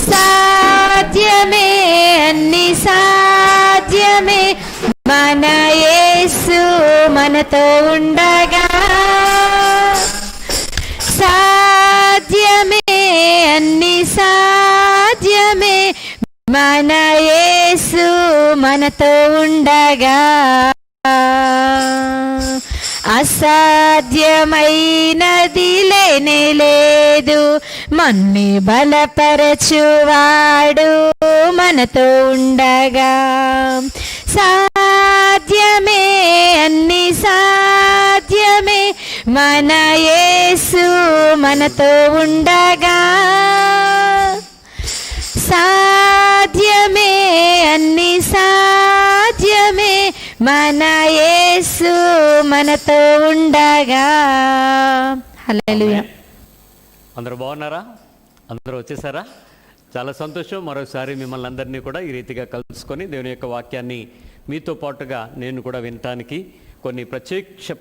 సాధ్యమే, అన్ని సాధ్యమే, మన యేసు మనతో ఉండగా. సాధ్యమే, అన్ని సాధ్యమే, మన యేసు మనతో ఉండగా. అసాధ్యమైనది లేనే లేదు, మన్ని బలపరచువాడు మనతో ఉండగా. సాధ్యమే, అన్ని సాధ్యమే, మన యేసు మనతో ఉండగా. సాధ్యమే, అన్ని సాధ్యమే, మన యేసు మనతో ఉండగా. హల్లెలూయా. అందరూ బాగున్నారా? అందరూ వచ్చేసారా? చాలా సంతోషం. మరోసారి మిమ్మల్ని అందరినీ కూడా ఈ రీతిగా కలుసుకొని దేవుని యొక్క వాక్యాన్ని మీతో పాటుగా నేను కూడా వినటానికి, కొన్ని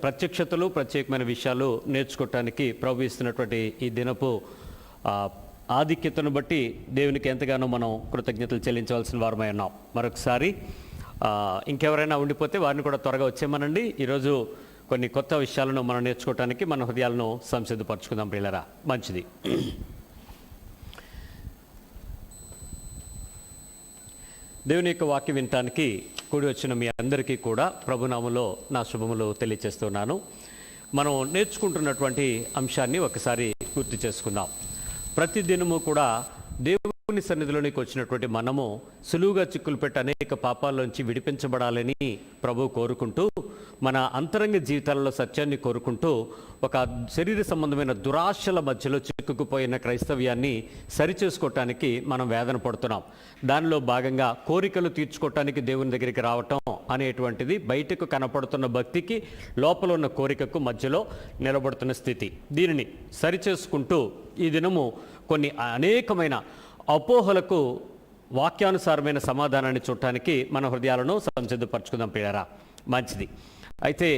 ప్రత్యక్షతలు, ప్రత్యేకమైన విషయాలు నేర్చుకోవటానికి ప్రభు ఇస్తున్నటువంటి ఈ దినపు ఆధిక్యతను బట్టి దేవునికి ఎంతగానో మనం కృతజ్ఞతలు చెల్లించవలసిన వారమై ఉన్నాం. మరొకసారి ఇంకెవరైనా ఉండిపోతే వారిని కూడా త్వరగా వచ్చేయమనండి. ఈరోజు కొన్ని కొత్త విషయాలను మనం నేర్చుకోవటానికి మన హృదయాలను సంసిద్ధపరచుకుందాం ప్రియులారా. మంచిది. దేవుని యొక్క వాక్యం వినటానికి కూడి వచ్చిన మీ అందరికీ కూడా ప్రభునామములో నా శుభములు తెలియజేస్తున్నాను. మనం నేర్చుకుంటున్నటువంటి అంశాన్ని ఒకసారి గుర్తు చేసుకుందాం. ప్రతిదినము కూడా దేవుని సన్నిధిలోనికి వచ్చినటువంటి మనము సులువుగా చిక్కులు పెట్టి అనేక పాపాల్లోంచి విడిపించబడాలని ప్రభు కోరుకుంటూ, మన అంతరంగ జీవితాలలో సత్యాన్ని కోరుకుంటూ, ఒక శరీర సంబంధమైన దురాశల మధ్యలో చిక్కుకుపోయిన క్రైస్తవ్యాన్ని సరిచేసుకోవటానికి మనం వేదన పడుతున్నాం. దానిలో భాగంగా కోరికలు తీర్చుకోవటానికి దేవుని దగ్గరికి రావటం అనేటువంటిది బయటకు కనపడుతున్న భక్తికి, లోపల ఉన్న కోరికకు మధ్యలో నిలబడుతున్న స్థితి. దీనిని సరిచేసుకుంటూ ఈ దినము కొన్ని అనేకమైన అపోహలకు వాక్యానుసారమైన సమాధానాన్ని చూడటానికి మన హృదయాలను సంసిద్ధపరచుకుందాం ప్రియారా. మంచిది. అయితే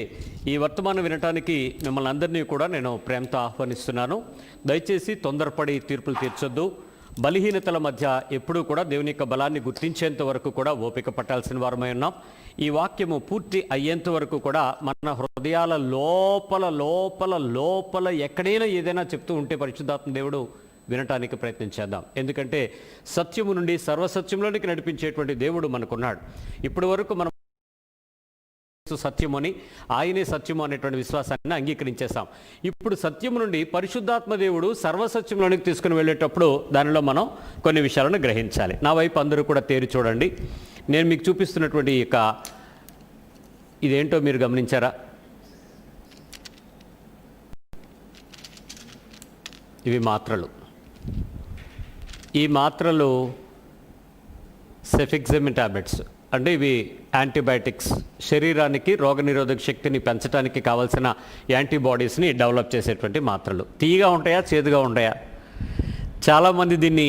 ఈ వర్తమానం వినటానికి మిమ్మల్ని అందరినీ కూడా నేను ప్రేమతో ఆహ్వానిస్తున్నాను. దయచేసి తొందరపడి తీర్పులు తీర్చొద్దు. బలహీనతల మధ్య ఎప్పుడూ కూడా దేవుని యొక్క బలాన్ని గుర్తించేంత వరకు కూడా ఓపిక పట్టాల్సిన వారమై ఉన్నాం. ఈ వాక్యము పూర్తి అయ్యేంత వరకు కూడా మన హృదయాల లోపల లోపల లోపల ఎక్కడైనా ఏదైనా చెప్తూ ఉంటే పరిశుద్ధాత్మ దేవుడు వినటానికి ప్రయత్నం చేద్దాం. ఎందుకంటే సత్యము నుండి సర్వసత్యంలోనికి నడిపించేటువంటి దేవుడు మనకున్నాడు. ఇప్పటి వరకు మనం సత్యము అని, ఆయనే సత్యము అనేటువంటి విశ్వాసాన్ని అంగీకరించేస్తాం. ఇప్పుడు సత్యము నుండి పరిశుద్ధాత్మ దేవుడు సర్వసత్యంలోనికి తీసుకుని వెళ్ళేటప్పుడు దానిలో మనం కొన్ని విషయాలను గ్రహించాలి. నా వైపు అందరూ కూడా తేరి చూడండి. నేను మీకు చూపిస్తున్నటువంటి ఇక ఇదేంటో మీరు గమనించారా? ఇవి మాత్రలు. ఈ మాత్రలు సెఫిక్సెమిన్ టాబ్లెట్స్. అంటే ఇవి యాంటీబయాటిక్స్, శరీరానికి రోగనిరోధక శక్తిని పెంచడానికి కావాల్సిన యాంటీబాడీస్ని డెవలప్ చేసేటువంటి మాత్రలు. తీయగా ఉంటాయా, చేదుగా ఉంటాయా? చాలామంది దీన్ని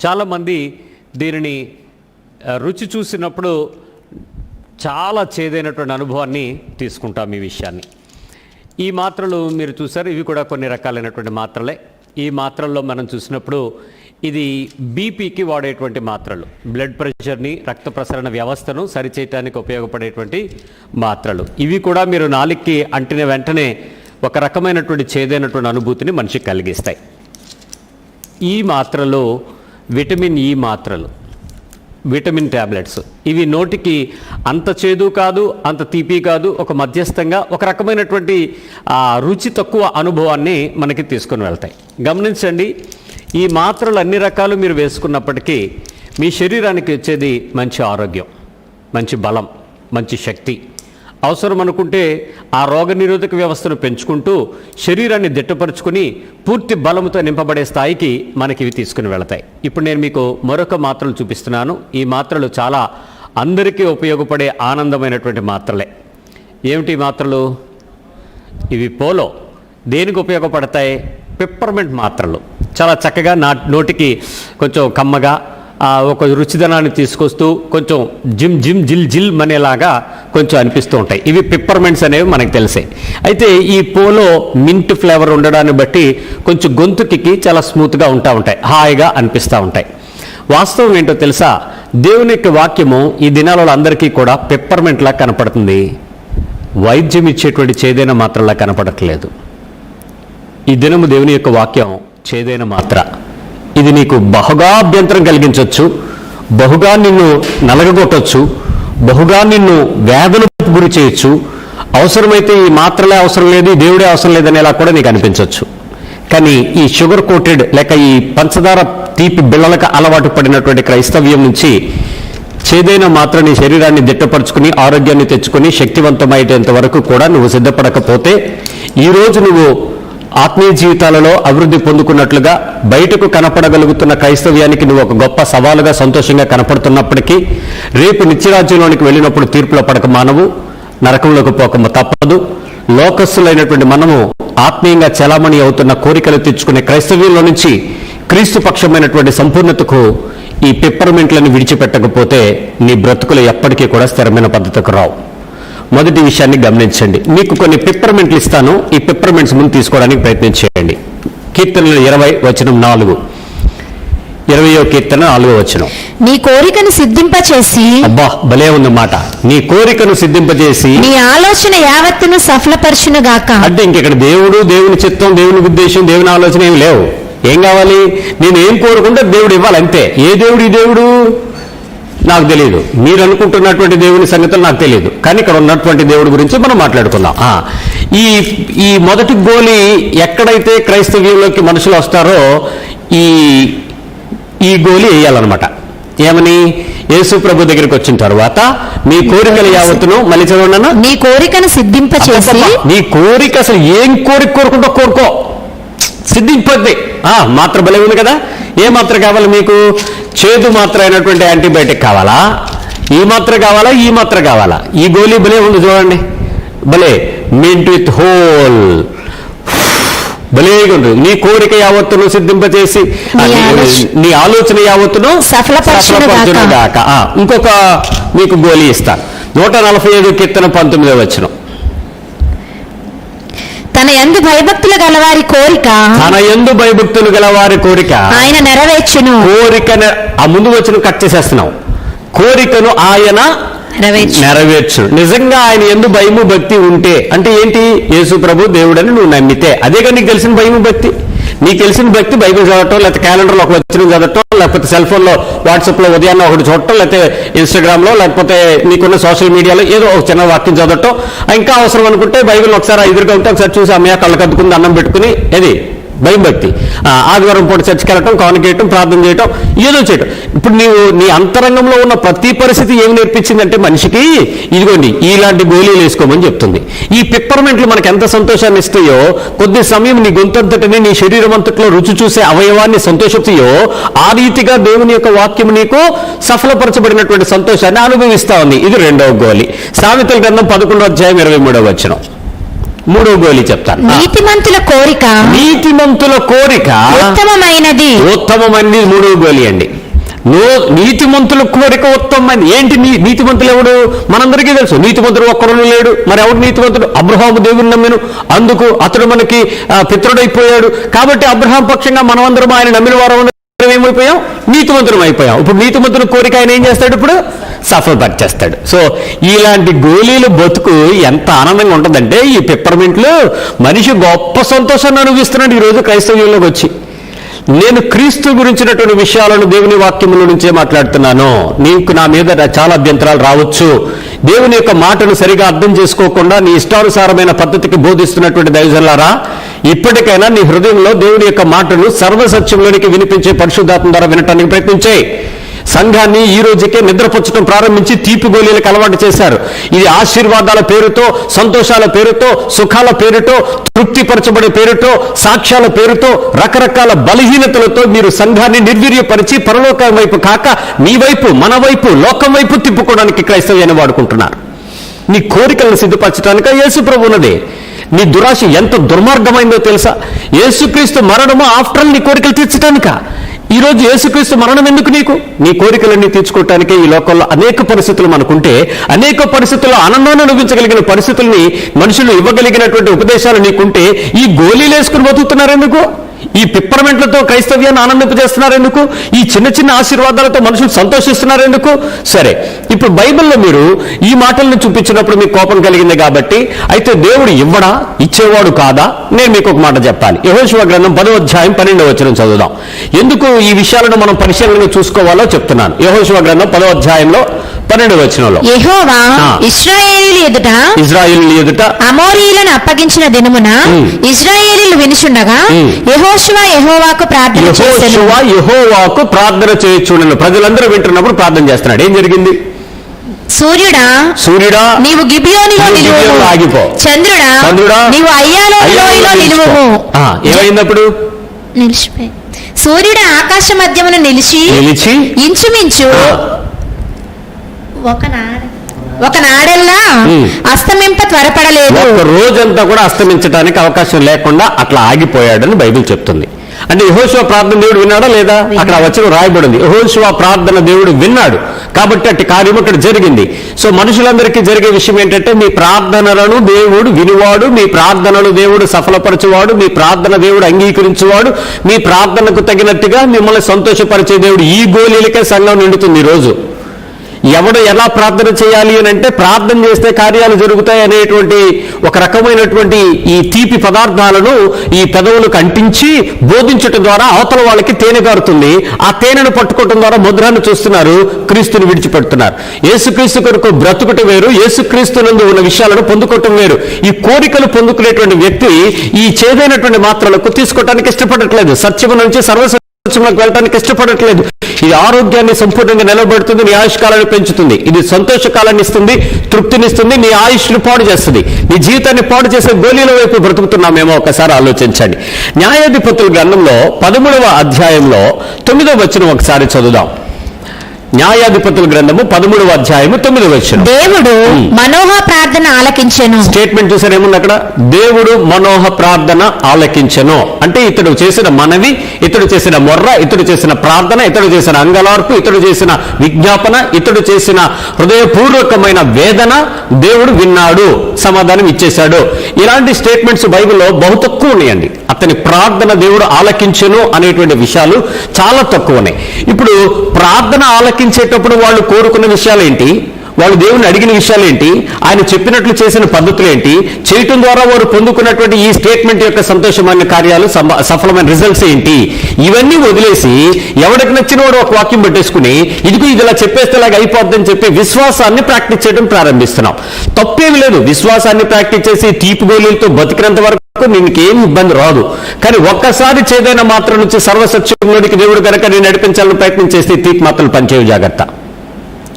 చాలామంది దీనిని రుచి చూసినప్పుడు చాలా చేదైనటువంటి అనుభవాన్ని తీసుకుంటాం ఈ విషయాన్ని. ఈ మాత్రలు మీరు చూసారు, ఇవి కూడా కొన్ని రకాలైనటువంటి మాత్రలే. ఈ మాత్రల్లో మనం చూసినప్పుడు ఇది బీపీకి వాడేటువంటి మాత్రలు, బ్లడ్ ప్రెషర్ని, రక్త ప్రసరణ వ్యవస్థను సరిచేయటానికి ఉపయోగపడేటువంటి మాత్రలు. ఇవి కూడా మీరు నాలుగుకి అంటిన వెంటనే ఒక రకమైనటువంటి చేదైనటువంటి అనుభూతిని మనిషికి కలిగిస్తాయి. ఈ మాత్రలు విటమిన్ ఈ మాత్రలు, విటమిన్ ట్యాబ్లెట్స్. ఇవి నోటికి అంత చేదు కాదు, అంత తీపి కాదు, ఒక మధ్యస్థంగా ఒక రకమైనటువంటి రుచి తక్కువ అనుభవాన్ని మనకి తీసుకుని వెళ్తాయి. గమనించండి, ఈ మాత్రలు అన్ని రకాలు మీరు వేసుకున్నప్పటికీ మీ శరీరానికి వచ్చేది మంచి ఆరోగ్యం, మంచి బలం, మంచి శక్తి. అవసరం అనుకుంటే ఆ రోగనిరోధక వ్యవస్థను పెంచుకుంటూ శరీరాన్ని దిట్టపరుచుకుని పూర్తి బలంతో నింపబడే స్థాయికి మనకి ఇవి తీసుకుని వెళతాయి. ఇప్పుడు నేను మీకు మరొక మాత్రలు చూపిస్తున్నాను. ఈ మాత్రలు చాలా అందరికీ ఉపయోగపడే ఆనందమైనటువంటి మాత్రలే. ఏమిటి మాత్రలు? ఇవి పోలో. దేనికి ఉపయోగపడతాయి? పెప్పర్మెంట్ మాత్రలు. చాలా చక్కగా నోటికి కొంచెం కమ్మగా, ఒక రుచిదనాన్ని తీసుకొస్తూ కొంచెం జిమ్ జిమ్ జిల్ జిల్ అనేలాగా కొంచెం అనిపిస్తూ ఉంటాయి. ఇవి పిప్పర్మెంట్స్ అనేవి మనకు తెలిసాయి. అయితే ఈ పూలో మింట్ ఫ్లేవర్ ఉండడాన్ని బట్టి కొంచెం గొంతుకి చాలా స్మూత్గా ఉంటాయి, హాయిగా అనిపిస్తూ ఉంటాయి. వాస్తవం ఏంటో తెలుసా, దేవుని యొక్క వాక్యము ఈ దినాలలో అందరికీ కూడా పిప్పర్మెంట్లా కనపడుతుంది, వైద్యం ఇచ్చేటువంటి చేదైన మాత్రలా కనపడట్లేదు. ఈ దినము దేవుని యొక్క వాక్యం చేదైన మాత్ర. ఇది నీకు బహుగా అభ్యంతరం కలిగించవచ్చు, బహుగా నిన్ను నలగగొట్టవచ్చు, బహుగా నిన్ను వేదనకు గురి చేయొచ్చు. అవసరమైతే ఈ మాత్రలే అవసరం లేదు, ఈ దేవుడే అవసరం లేదనేలా కూడా నీకు అనిపించవచ్చు. కానీ ఈ షుగర్ కోటెడ్ లేక ఈ పంచదార తీపి బిళ్ళలకు అలవాటు పడినటువంటి క్రైస్తవ్యం నుంచి చేదైన మాత్రం నీ శరీరాన్ని దిట్టపరుచుకుని ఆరోగ్యాన్ని తెచ్చుకుని శక్తివంతమయ్యేంత వరకు కూడా నువ్వు సిద్ధపడకపోతే ఈరోజు నువ్వు ఆత్మీయ జీవితాలలో అభివృద్ధి పొందుకున్నట్లుగా బయటకు కనపడగలుగుతున్న క్రైస్తవ్యానికి నువ్వు ఒక గొప్ప సవాలుగా సంతోషంగా కనపడుతున్నప్పటికీ రేపు నిత్యరాజ్యంలోనికి వెళ్ళినప్పుడు తీర్పులో పడక మానవు, నరకంలోకి పోక తప్పదు. లోకస్తులైనటువంటి మనము ఆత్మీయంగా చలామణి అవుతున్న కోరికలు తెచ్చుకునే క్రైస్తవ్యంలో నుంచి క్రీస్తు పక్షమైనటువంటి సంపూర్ణతకు ఈ పిప్పర్మెంట్లను విడిచిపెట్టకపోతే నీ బ్రతుకులు ఎప్పటికీ కూడా స్థిరమైన పద్ధతికి రావు. మొదటి విషయాన్ని గమనించండి. మీకు కొన్ని పిప్పర్మెంట్లు ఇస్తాను, ఈ పిప్పర్మెంట్స్ ముందు తీసుకోవడానికి ప్రయత్నం చేయండి. కీర్తనలు 20:4, 20వ కీర్తన 4వ వచనం. నీ కోరికను సిద్ధింపచేసి, అబ్బా భలే ఉంది మాట, నీ కోరికను సిద్ధింపచేసి నీ ఆలోచన యావత్తును సఫలపరచును గాక. అంటే ఇంకెక్కడ దేవుడు, దేవుని చిత్తం, దేవుని ఉద్దేశం, దేవుని ఆలోచన ఏమి లేవు. ఏం కావాలి? నేను ఏం కోరుకుంటే దేవుడు ఇవ్వాలి అంతే. ఏ దేవుడు? ఈ దేవుడు నాకు తెలియదు, మీరు అనుకుంటున్నటువంటి దేవుని సంగతులు నాకు తెలియదు, కానీ ఇక్కడ ఉన్నటువంటి దేవుడి గురించి మనం మాట్లాడుకుందాం. ఈ మొదటి గోలి ఎక్కడైతే క్రైస్తవ్యంలోకి మనుషులు వస్తారో ఈ గోలి వేయాలన్నమాట. ఏమని? యేసు ప్రభు దగ్గరికి వచ్చిన తర్వాత మీ కోరికలు యావత్తును, మళ్ళీ చదవండి, నీ కోరికను సిద్ధింపచేసి. నీ కోరిక అసలు ఏం కోరిక కోరుకుంటో కోరుకో, సిద్ధింపద్ది. మాత్ర భలే ఉంది కదా. ఏ మాత్ర కావాలి మీకు? చేదు మాత్ర అయినటువంటి యాంటీబయాటిక్ కావాలా? ఈ మాత్ర కావాలా? ఈ మాత్ర కావాలా? ఈ గోళీ భలే ఉంది చూడండి, భలే మింట్ విత్ హోల్, భలేగా ఉంటుంది. నీ కోరిక యావత్తును సిద్ధింపచేసి నీ ఆలోచన యావత్తును సఫలపరచునుగాక. ఇంకొక మీకు గోళీ ఇస్తాను. 145 కీర్తన 19వ వచనం. తన యందు భయభక్తులు గలవారి కోరిక, తన యందు భయభక్తులు గలవారి కోరిక ఆయన నెరవేర్చును. కోరికను ఆ ముందు వచ్చిన కట్ చేసేస్తున్నావు. కోరికను ఆయన నెరవేర్చును. నిజంగా ఆయన యందు భయము భక్తి ఉంటే అంటే ఏంటి? యేసు ప్రభు దేవుడని నువ్వు నమ్మితే అదేగా నీకు తెలిసిన భయము భక్తి. నీకు తెలిసిన భక్తి బైబిల్ చదవటం, లేకపోతే క్యాలెండర్లో ఒక వచ్చిన చదవటం, లేకపోతే సెల్ ఫోన్లో వాట్సాప్లో ఉదయాన్నే ఒకటి చూడటం, లేకపోతే ఇన్స్టాగ్రామ్లో, లేకపోతే నీకున్న సోషల్ మీడియాలో ఏదో ఒక చిన్న వాక్యం చదవటం. ఇంకా అవసరం అనుకుంటే బైబిల్ ఒకసారి ఎదురుగా ఉంటే ఒకసారి చూసి అమ్మయ్య కళ్ళ కద్దుకుంది అన్నం పెట్టుకుని ఏది భయం భక్తి. ఆదివారం పూట చర్చికి వెళ్ళటం, కానుకేయటం, ప్రార్థన చేయటం, ఏదో చేయటం. ఇప్పుడు నీవు నీ అంతరంగంలో ఉన్న ప్రతి పరిస్థితి ఏమి నేర్పించిందంటే మనిషికి ఇదిగోండి ఇలాంటి గోళీలు వేసుకోమని చెప్తుంది. ఈ పిప్పర్మెంట్లు మనకు ఎంత సంతోషాన్ని ఇస్తాయో, కొద్ది సమయం నీ గొంతంతటిని, నీ శరీరం అంతట్లో రుచి చూసే అవయవాన్ని సంతోషిస్తాయో, ఆ రీతిగా దేవుని యొక్క వాక్యం నీకు సఫలపరచబడినటువంటి సంతోషాన్ని అనుభవిస్తా ఉంది. ఇది రెండవ గోళీ. సామెతల గ్రంథం 11వ అధ్యాయం 23వ వచనం. మూడో గోళీ చెప్తాను. నీతిమంతుల కోరిక, నీతిమంతుల కోరిక ఉత్తమమైనది. ఉత్తమమైనది మూడో గోళీ అండి. నీతిమంతుల కోరిక ఉత్తమమైనది. ఏంటి నీతిమంతులు ఎవడు? మనందరికీ తెలుసు. నీతిమంతుడు ఒక్కడు లేడు. మరి ఎవడు నీతిమంతుడు? అబ్రహాము దేవుని నమ్మెను, అందుకు అతడు మనకి పితరుడైపోయాడు. కాబట్టి అబ్రహాం పక్షంగా మనమందరం ఆయన నమ్మిన వారు ఏమైపోయాం? నీతిమంతులం అయిపోయాం. ఇప్పుడు నీతిమంతుల కోరిక ఆయన ఏం చేస్తాడు? ఇప్పుడు సఫలపరిచేస్తాడు. సో ఇలాంటి గోళీలు బతుకు ఎంత ఆనందంగా ఉంటుందంటే, ఈ పిప్పర్మెంట్లు మనిషి గొప్ప సంతోషాన్ని అనుభవిస్తున్నాడు ఈరోజు క్రైస్తవ్యంలోకి వచ్చి. నేను క్రీస్తు గురించినటువంటి విషయాలను దేవుని వాక్యముల నుంచే మాట్లాడుతున్నాను. నీకు నా మీద చాలా అభ్యంతరాలు రావచ్చు. దేవుని యొక్క మాటను సరిగా అర్థం చేసుకోకుండా నీ ఇష్టానుసారమైన పద్ధతికి బోధిస్తున్నటువంటి దైవజనులారా, ఇప్పటికైనా నీ హృదయంలో దేవుని యొక్క మాటను సర్వసత్యంలోనికి వినిపించే పరిశుద్ధాత్మ ద్వారా వినటానికి ప్రయత్నించే. సంఘాన్ని ఈ రోజుకే నిద్రపుచ్చడం ప్రారంభించి తీపి గోళీలకు అలవాటు చేశారు. ఇది ఆశీర్వాదాల పేరుతో, సంతోషాల పేరుతో, సుఖాల పేరుతో, తృప్తిపరచబడే పేరుతో, సాక్ష్యాల పేరుతో, రకరకాల బలహీనతలతో మీరు సంఘాన్ని నిర్వీర్యపరిచి పరలోకం వైపు కాక మీ వైపు, మన వైపు, లోకం వైపు తిప్పుకోవడానికి క్రైస్తవ్యాన్ని వాడుకుంటున్నారు. నీ కోరికలను సిద్ధపరచడానిక యేసు ప్రభు ఉన్నది. నీ దురాశ ఎంత దుర్మార్గమైందో తెలుసా? యేసుక్రీస్తు మరణము ఆఫ్టర్ నీ కోరికలు తీర్చడానిక. ఈరోజు యేసుక్రీస్తు మరణం ఎందుకు నీకు? నీ కోరికలన్నీ తీర్చుకోవటానికే ఈ లోకంలో అనేక పరిస్థితులు మనకుంటే, అనేక పరిస్థితుల్లో ఆనందాన్ని అనుభవించగలిగిన పరిస్థితుల్ని మనుషులు ఇవ్వగలిగినటువంటి ఉపదేశాలు నీకుంటే ఈ గోళీలు వేసుకుని బతుకుతున్నారు ఎందుకు? ఈ పిప్పరమెంట్లతో క్రైస్తవ్యాన్ని ఆనందింపజేస్తున్నారు ఎందుకు? ఈ చిన్న చిన్న ఆశీర్వాదాలతో మనుషులు సంతోషిస్తున్నారు ఎందుకు? సరే, ఇప్పుడు బైబిల్లో మీరు ఈ మాటలను చూపించినప్పుడు మీకు కోపం కలిగింది కాబట్టి, అయితే దేవుడు ఇవ్వడా, ఇచ్చేవాడు కాదా? నేను మీకు ఒక మాట చెప్పాలి. యెహోషువ గ్రంథం 10వ అధ్యాయం 12వ వచనం చదువుదాం. ఎందుకు ఈ విషయాలను మనం పరిశీలనగా చూసుకోవాలో చెప్తున్నాను. యెహోషువ గ్రంథం 10వ అధ్యాయంలో 12వ వచనంలో, యెహోవా ఇశ్రాయేలీయుల ఎదుట అమోరీయులను అప్పగించిన దినమున ఇశ్రాయేలీయులు వినుచుండగా యెహోవాకు ప్రార్థన చేసెను. యెహోవాకు ప్రార్థన చేయుచుండెను. ప్రజలందరూ వింటున్నప్పుడు ప్రార్థన చేస్తున్నాడు. ఏం జరిగింది? సూర్యుడా నీవు గిబియోనులో నిలువుము, ఆగిపో. చంద్రుడా నీవు అయ్యాలో నిలువుము. ఏమైందప్పుడు? నిలిచిపోయి సూర్యుడు ఆకాశ మధ్యమున నిలిచి ఇంచుమించు ఒక నాడెల్లా అస్తమింప త్వరపడలేదు. ఒక రోజంతా కూడా అస్తమించడానికి అవకాశం లేకుండా అట్లా ఆగిపోయాడని బైబిల్ చెప్తుంది. అంటే యెహోషువ ప్రార్థన దేవుడు విన్నాడా లేదా? అక్కడ వచనం రాయబడింది, యెహోషువ ప్రార్థన దేవుడు విన్నాడు కాబట్టి అట్టి కార్యం అక్కడ జరిగింది. సో మనుషులందరికీ జరిగే విషయం ఏంటంటే, మీ ప్రార్థనలను దేవుడు వినువాడు, మీ ప్రార్థనలు దేవుడు సఫలపరచువాడు, మీ ప్రార్థన దేవుడు అంగీకరించువాడు, మీ ప్రార్థనకు తగినట్టుగా మిమ్మల్ని సంతోషపరిచే దేవుడు. ఈ గోళీలకే సంఘం నిండుతుంది ఈరోజు. ఎవడు ఎలా ప్రార్థన చేయాలి అని అంటే, ప్రార్థన చేస్తే కార్యాలు జరుగుతాయి అనేటువంటి ఒక రకమైనటువంటి ఈ తీపి పదార్థాలను ఈ పెదవులకు అంటించి బోధించటం ద్వారా అవతల వాళ్ళకి తేనె గారుతుంది. ఆ తేనెను పట్టుకోవటం ద్వారా ముద్రాన్ని చూస్తున్నారు, క్రీస్తుని విడిచిపెడుతున్నారు. యేసుక్రీస్తు కొరకు బ్రతుకుట వేరు, యేసుక్రీస్తునందు ఉన్న విషయాలను పొందుకోవటం వేరు. ఈ కోరికలు పొందుకునేటువంటి వ్యక్తి ఈ చేదైనటువంటి మాత్రలకు తీసుకోవటానికి ఇష్టపడట్లేదు, సత్యము నుంచి సర్వసత్యంలోకి వెళ్ళటానికి ఇష్టపడట్లేదు. ఇది ఆరోగ్యాన్ని సంపూర్ణంగా నిలబెడుతుంది, నీ ఆయుష్కాలాన్ని పెంచుతుంది, ఇది సంతోషకాలాన్ని ఇస్తుంది, తృప్తినిస్తుంది, నీ ఆయుష్ను పాడు చేస్తుంది. నీ జీవితాన్ని పాడు చేసే గోళీల వైపు బ్రతుకుతున్నామేమో ఒకసారి ఆలోచించండి. న్యాయాధిపతుల గ్రంథంలో 13వ అధ్యాయంలో 9వ వచనం ఒకసారి చదువుదాం. న్యాయాధిపతుల గ్రంథము 13వ అధ్యాయము 9వ వచనం. దేవుడు మనోహ ప్రార్థన ఆలకించెను. స్టేట్మెంట్ చూసారు ఏముంది అక్కడ? దేవుడు మనోహ ప్రార్థన ఆలకించెను అంటే ఇతడు చేసిన మనవి, ఇతడు చేసిన మొర్ర, ఇతడు చేసిన ప్రార్థన, ఇతడు చేసిన అంగలార్పు, ఇతడు చేసిన విజ్ఞాపన, ఇతడు చేసిన హృదయపూర్వకమైన వేదన దేవుడు విన్నాడు, సమాధానం ఇచ్చేశాడు. ఇలాంటి స్టేట్మెంట్స్ బైబిల్లో బహు తక్కువ ఉన్నాయండి. అతని ప్రార్థన దేవుడు ఆలకించెను అనేటువంటి విషయాలు చాలా తక్కువ ఉన్నాయి. ఇప్పుడు ప్రార్థన ఆలకించేటప్పుడు వాళ్ళు కోరుకున్న విషయాలు ఏంటి? వాళ్ళు దేవుని అడిగిన విషయాలు ఏంటి? ఆయన చెప్పినట్లు చేసిన పద్ధతులు ఏంటి? చేయటం ద్వారా వారు పొందుకున్నటువంటి ఈ స్టేట్మెంట్ యొక్క సంతోషమైన కార్యాలు, సఫలమైన రిజల్ట్స్ ఏంటి? ఇవన్నీ వదిలేసి ఎవరికి నచ్చిన వాడు ఒక వాక్యం పెట్టేసుకుని ఇది ఇలా చెప్పేస్తే ఇలాగ అయిపోద్దని చెప్పి విశ్వాసాన్ని ప్రాక్టీస్ చేయడం ప్రారంభిస్తున్నాం. తప్పేమి లేదు, విశ్వాసాన్ని ప్రాక్టీస్ చేసి తీపి గోళీలతో బతికినంత వరకు నీకేం ఇబ్బంది రాదు. కానీ ఒక్కసారి చేదైన మాత్రం నుంచి సర్వసత్యంలోనికి దేవుడు కనుక నేను నడిపించాలని ప్రయత్నం చేస్తే తీపి మాత్రం పనిచేయవు, జాగ్రత్త.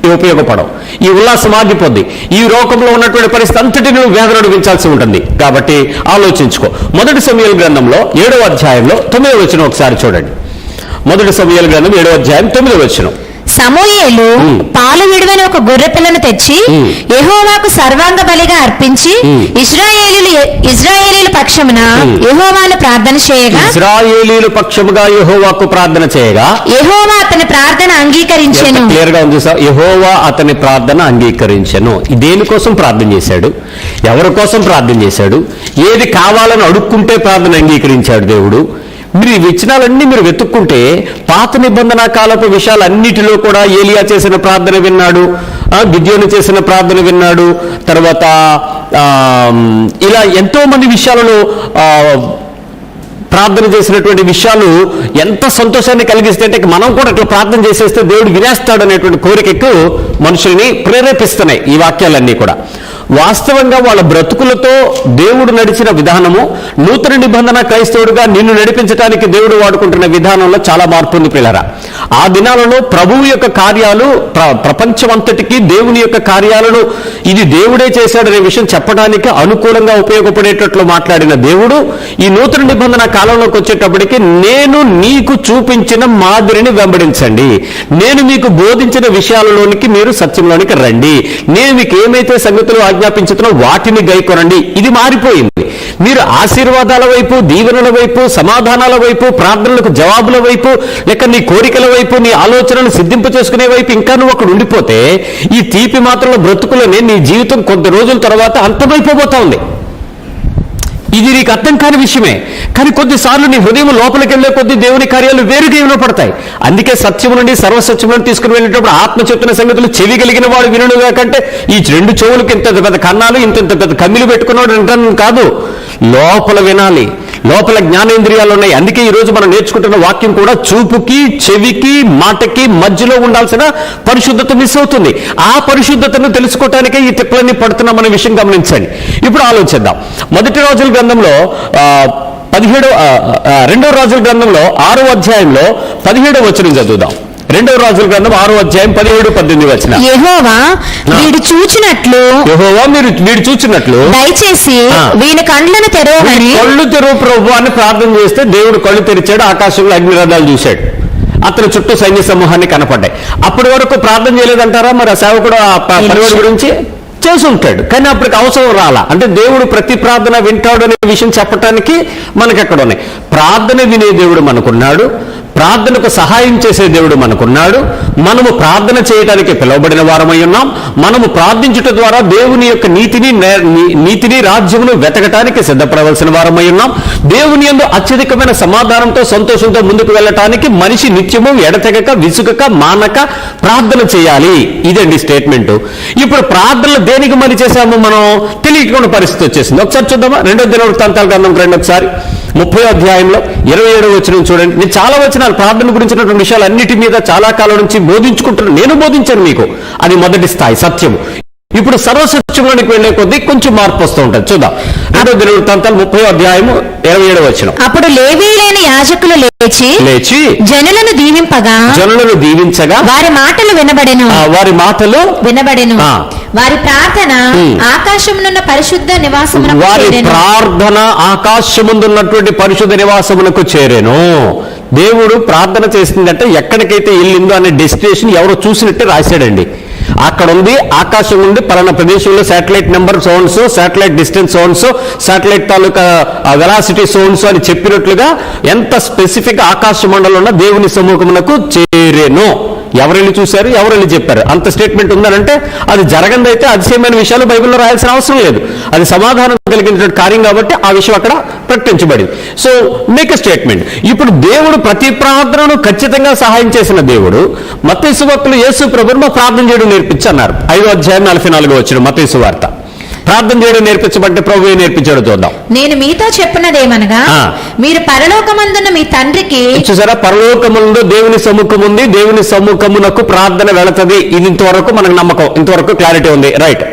ఇవి ఉపయోగపడవు. ఈ ఉల్లాసం ఆగిపోద్ది. ఈ లోకంలో ఉన్నటువంటి పరిస్థితి అంతటి నువ్వు వేదన అనుభవించాల్సి ఉంటుంది. కాబట్టి ఆలోచించుకో. మొదటి సమూయేలు గ్రంథంలో 7వ అధ్యాయంలో 9వ వచనం ఒకసారి చూడండి. మొదటి సమూయేలు గ్రంథం 7వ అధ్యాయం 9వ వచనం. సమూయేలు పాలు విడువని ఒక గొర్రె పిల్లను తెచ్చి యెహోవాకు సర్వాంగ బలిగా అర్పించి ఇశ్రాయేలీయుల పక్షమున యెహోవాను ప్రార్థన చేయగా, ఇశ్రాయేలీయుల పక్షముగా యెహోవాకు ప్రార్థన చేయగా యెహోవా అతని ప్రార్థన అంగీకరించెను. క్లియర్ గా ఉంది సార్. యెహోవా అతని ప్రార్థన అంగీకరించెను. దేనికోసం ప్రార్థన చేశాడు? ఎవరి కోసం ప్రార్థన చేశాడు? ఏది కావాలని అడుక్కుంటే ప్రార్థన అంగీకరించాడు దేవుడు. మీరు ఈ విచనాలన్నీ మీరు వెతుక్కుంటే పాత నిబంధన కాలపు విషయాలన్నిటిలో కూడా ఏలియా చేసిన ప్రార్థన విన్నాడు, గిద్యోను చేసిన ప్రార్థన విన్నాడు, తర్వాత ఇలా ఎంతో మంది విషయాలలో ప్రార్థన చేసినటువంటి విషయాలు ఎంత సంతోషాన్ని కలిగిస్తే అంటే మనం కూడా అట్లా ప్రార్థన చేసేస్తే దేవుడు వినేస్తాడు అనేటువంటి కోరికకు మనుషుల్ని ప్రేరేపిస్తున్నాయి ఈ వాక్యాలన్నీ కూడా. వాస్తవంగా వాళ్ళ బ్రతుకులతో దేవుడు నడిచిన విధానము, నూతన నిబంధన క్రైస్తవుడిగా నిన్ను నడిపించడానికి దేవుడు వాడుకుంటున్న విధానంలో చాలా మార్పు ఉంది పిల్లరా. ఆ దినాలలో ప్రభువు యొక్క కార్యాలు ప్రపంచమంతటికి దేవుని యొక్క కార్యాలను ఇది దేవుడే చేశాడనే విషయం చెప్పడానికి అనుకూలంగా ఉపయోగపడేటట్లు మాట్లాడిన దేవుడు ఈ నూతన నిబంధన కాలంలోకి వచ్చేటప్పటికి నేను నీకు చూపించిన మాదిరిని వెంబడించండి, నేను మీకు బోధించిన విషయాలలోనికి మీరు సత్యంలోనికి రండి, నేను మీకు ఏమైతే సంగతులు ఆజ్ఞాపించుతున్నా వాటిని గైకొనండి. ఇది మారిపోయింది. మీరు ఆశీర్వాదాల వైపు, దీవెనల వైపు, సమాధానాల వైపు, ప్రార్థనలకు జవాబుల వైపు, లేక నీ కోరికల వైపు, నీ ఆలోచనలు సిద్ధింపు చేసుకునే వైపు ఇంకా నువ్వు అక్కడ ఉండిపోతే ఈ తీపి మాత్రల బ్రతుకులనే నీ జీవితం కొద్ది రోజుల తర్వాత అంతమైపోబోతా ఉంది. ఇది నీకు అర్థం కాని విషయమే. కానీ కొద్దిసార్లు నీ హృదయం లోపలికి వెళ్లే కొద్ది దేవుని కార్యాలు వేరుగా వినపడతాయి. అందుకే సత్యము నుండి సర్వసత్యము నుండి తీసుకుని వెళ్ళేటప్పుడు ఆత్మ చెప్తున్న సంగతులు చెవి కలిగిన వాడు వినుడుగా కంటే ఈ రెండు చెవులకు ఇంత పెద్ద కన్నాలు, ఇంత పెద్ద కమ్మిలు పెట్టుకున్నాడు అంటాను కాదు. లోపల వినాలి, లోపల జ్ఞానేంద్రియాలు ఉన్నాయి. అందుకే ఈ రోజు మనం నేర్చుకుంటున్న వాక్యం కూడా చూపుకి, చెవికి, మాటకి మధ్యలో ఉండాల్సిన పరిశుద్ధత మిస్ అవుతుంది. ఆ పరిశుద్ధతను తెలుసుకోవటానికే ఈ తిప్పలన్నీ పడుతున్నామనే విషయం గమనించండి. ఇప్పుడు ఆలోచిద్దాం. మొదటి రోజుల గ్రంథంలో 2వ రాజుల గ్రంథంలో 6వ అధ్యాయంలో 17వ వచనం చదువుదాం. 2వ రాజుల గ్రంథం 6వ అధ్యాయం 17-18 వచనం. యెహోవా వీడు చూచినట్లు, యెహోవా వీడు చూచినట్లు దయచేసి వీని కండ్లను తెరవమని, కళ్ళు తెరువు ప్రభు అని ప్రార్థన చేస్తే దేవుడు కళ్ళు తెరిచాడు. ఆకాశంలో అగ్నిరథాలు చూశాడు. అతని చుట్టూ సైన్య సమూహాన్ని కనపడ్డాయి. అప్పటి వరకు ప్రార్థన చేయలేదంటారా? మరి ఆ సేవకుడు ఆ పరివాడి గురించి చేసి ఉంటాడు, కానీ అప్పటికి అవసరం రాలా. అంటే దేవుడు ప్రతి ప్రార్థన వింటాడు అనే విషయం చెప్పటానికి మనకి ఎక్కడ ఉన్నాయి. ప్రార్థన వినే దేవుడు మనకున్నాడు, ప్రార్థనకు సహాయం చేసే దేవుడు మనకున్నాడు. మనము ప్రార్థన చేయడానికి పిలువబడిన వారమై ఉన్నాం. మనము ప్రార్థించుట ద్వారా దేవుని యొక్క నీతిని రాజ్యమును వెతకటానికి సిద్ధపడవలసిన వారమై ఉన్నాం. దేవుని యందు అత్యధికమైన సమాధానంతో, సంతోషంతో ముందుకు వెళ్ళటానికి మనిషి నిత్యము ఎడతెగక, విసుగక, మానక ప్రార్థన చేయాలి. ఇదండి స్టేట్మెంట్. ఇప్పుడు ప్రార్థనలు దేనికి మరి చేశాము మనం తెలియకుండా పరిస్థితి వచ్చేసింది. ఒకసారి చూద్దామా? 2వ దినవృత్తాంతాల గ్రంథంకి రండి ఒకసారి. 30వ అధ్యాయంలో 27వ వచనం చూడండి. నేను చాలా వచనాలు ప్రార్థన గురించినటువంటి విషయాలు అన్నిటి మీద చాలా కాలం నుంచి బోధించుకుంటున్నాను. నేను బోధించాను మీకు. అది మొదటి స్థాయి సత్యము. ఇప్పుడు సర్వసత్యంలోనికి వెళ్లే కొద్దీ కొంచెం మార్పు వస్తూ ఉంటుంది. చూద్దాం. 2వ దినవృత్తాంతాలు 30వ అధ్యాయము 27వ వచనం. అప్పుడు లేవీయులైన యాజకులు లేచి జనులను దీవించగా వారి మాటలు వినబడెను. వారి ప్రార్థన ఆకాశమునున్న పరిశుద్ధ నివాసమునకు వారి ప్రార్థన ఆకాశముందున్నటువంటి పరిశుద్ధ నివాసమునకు చేరెను. దేవుడు ప్రార్థన చేసిందంటే ఎక్కడికైతే వెళ్ళిందో అనే డెస్టినేషన్ ఎవరో చూసినట్టే రాశాడండి. అక్కడ ఉంది, ఆకాశం ఉంది, పలానా ప్రదేశంలో satellite number సోన్సో, satellite distance సోన్సో, satellite తాలూకా వెలాసిటీ సోన్సో అని చెప్పినట్లుగా ఎంత స్పెసిఫిక్ ఆకాశ మండలంలో దేవుని సముఖమునకు చేరేను. ఎవరెళ్ళి చూశారు, ఎవరెళ్ళి చెప్పారు, అంత స్టేట్మెంట్ ఉందనంటే అది జరగందైతే అతిశయమైన విషయాలు బైబిల్లో రాయాల్సిన అవసరం లేదు. అది సమాధానం కలిగినటువంటి కార్యం కాబట్టి ఆ విషయం అక్కడ ప్రకటించబడింది. So make a statement. ఇప్పుడు దేవుడు ప్రతి ప్రార్థనను ఖచ్చితంగా సహాయం చేసిన దేవుడు మత్తయి సువార్తలో యేసు ప్రభువును మా ప్రార్థన చేయడం నేర్పించన్నారు. 5వ అధ్యాయం 44వ వచనం మత్తయి సువార్త. ప్రార్థన చేయడం నేర్పించబట్టే ప్రభువే నేర్పించాడు. చూద్దాం. నేను మీతో చెప్పినదేమనగా, మీరు పరలోకమందున్న మీ తండ్రికి, చూసారా, పరలోకముందు దేవుని సముఖం ఉంది, దేవుని సముఖమునకు ప్రార్థన వెళుతుంది. ఇది ఇంతవరకు మనకు నమ్మకం, ఇంతవరకు క్లారిటీ ఉంది. రైట్.